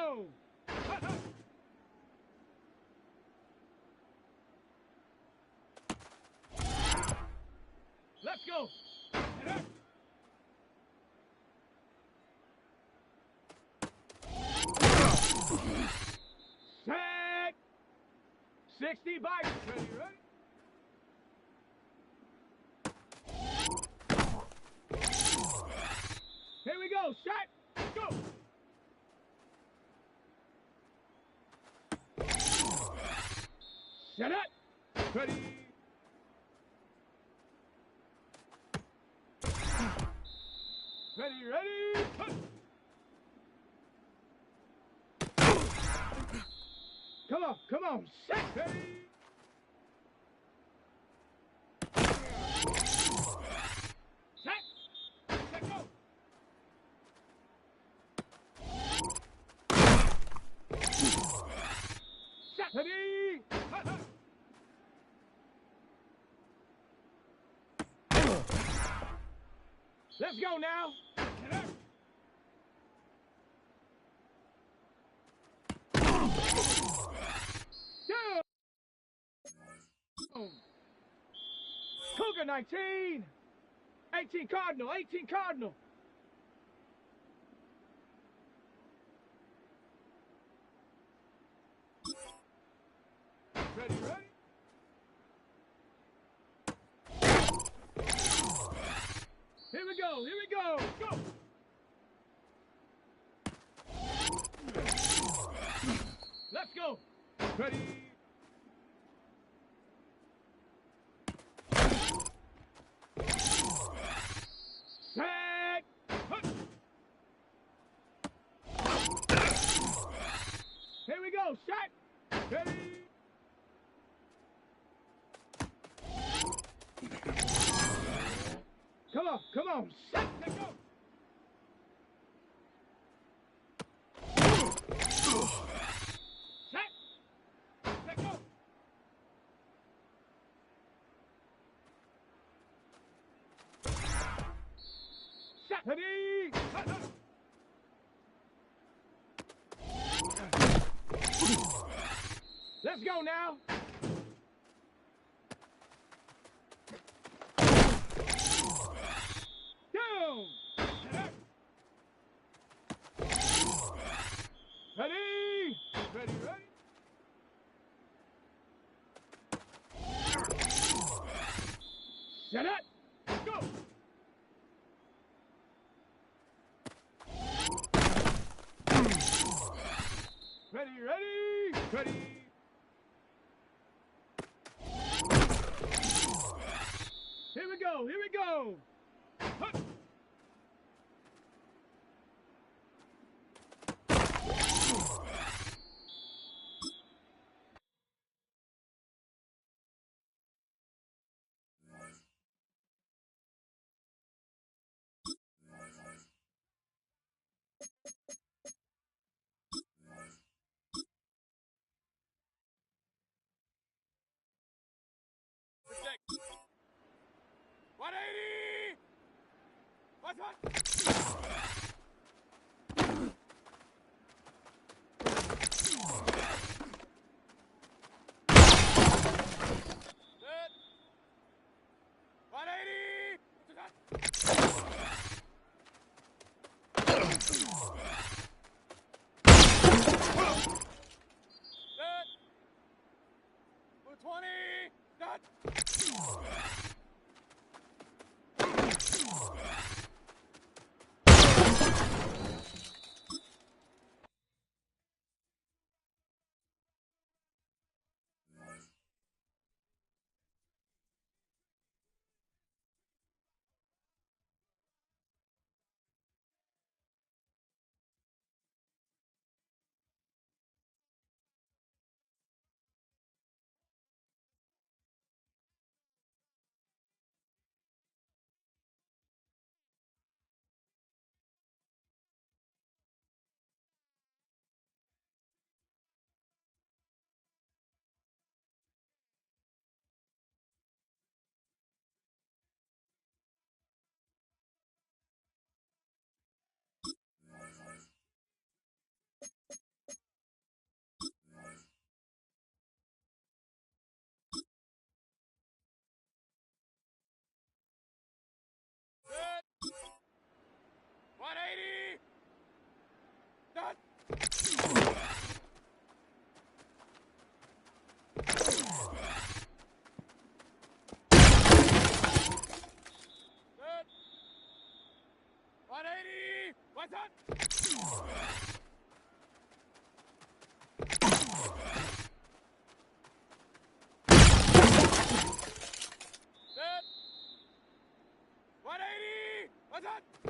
Go! Let's go! Set! 60 bites. Ready, ready? Here we go. Shot. Go. Set up. Ready. Ready, ready. Come on. Set. Ready. Set. Set, go. Set. Ready. Let's go now. Cougar 19. 18 Cardinal. 18 Cardinal. Ready, ready? Here we go. Here we go. Go. Let's go. Ready. Set. Here we go. Shot. Ready. Come on. Set. Let's go. Set. Let's go. Set. Ready. Let's go now. Down. Ready. Ready, ready. Set it. Go. Ready, ready, ready. Here we go, here we go. Hup. Protect. 180. What? Set. 180. Set. 220. Dot. What's up? Set. 180. What's up?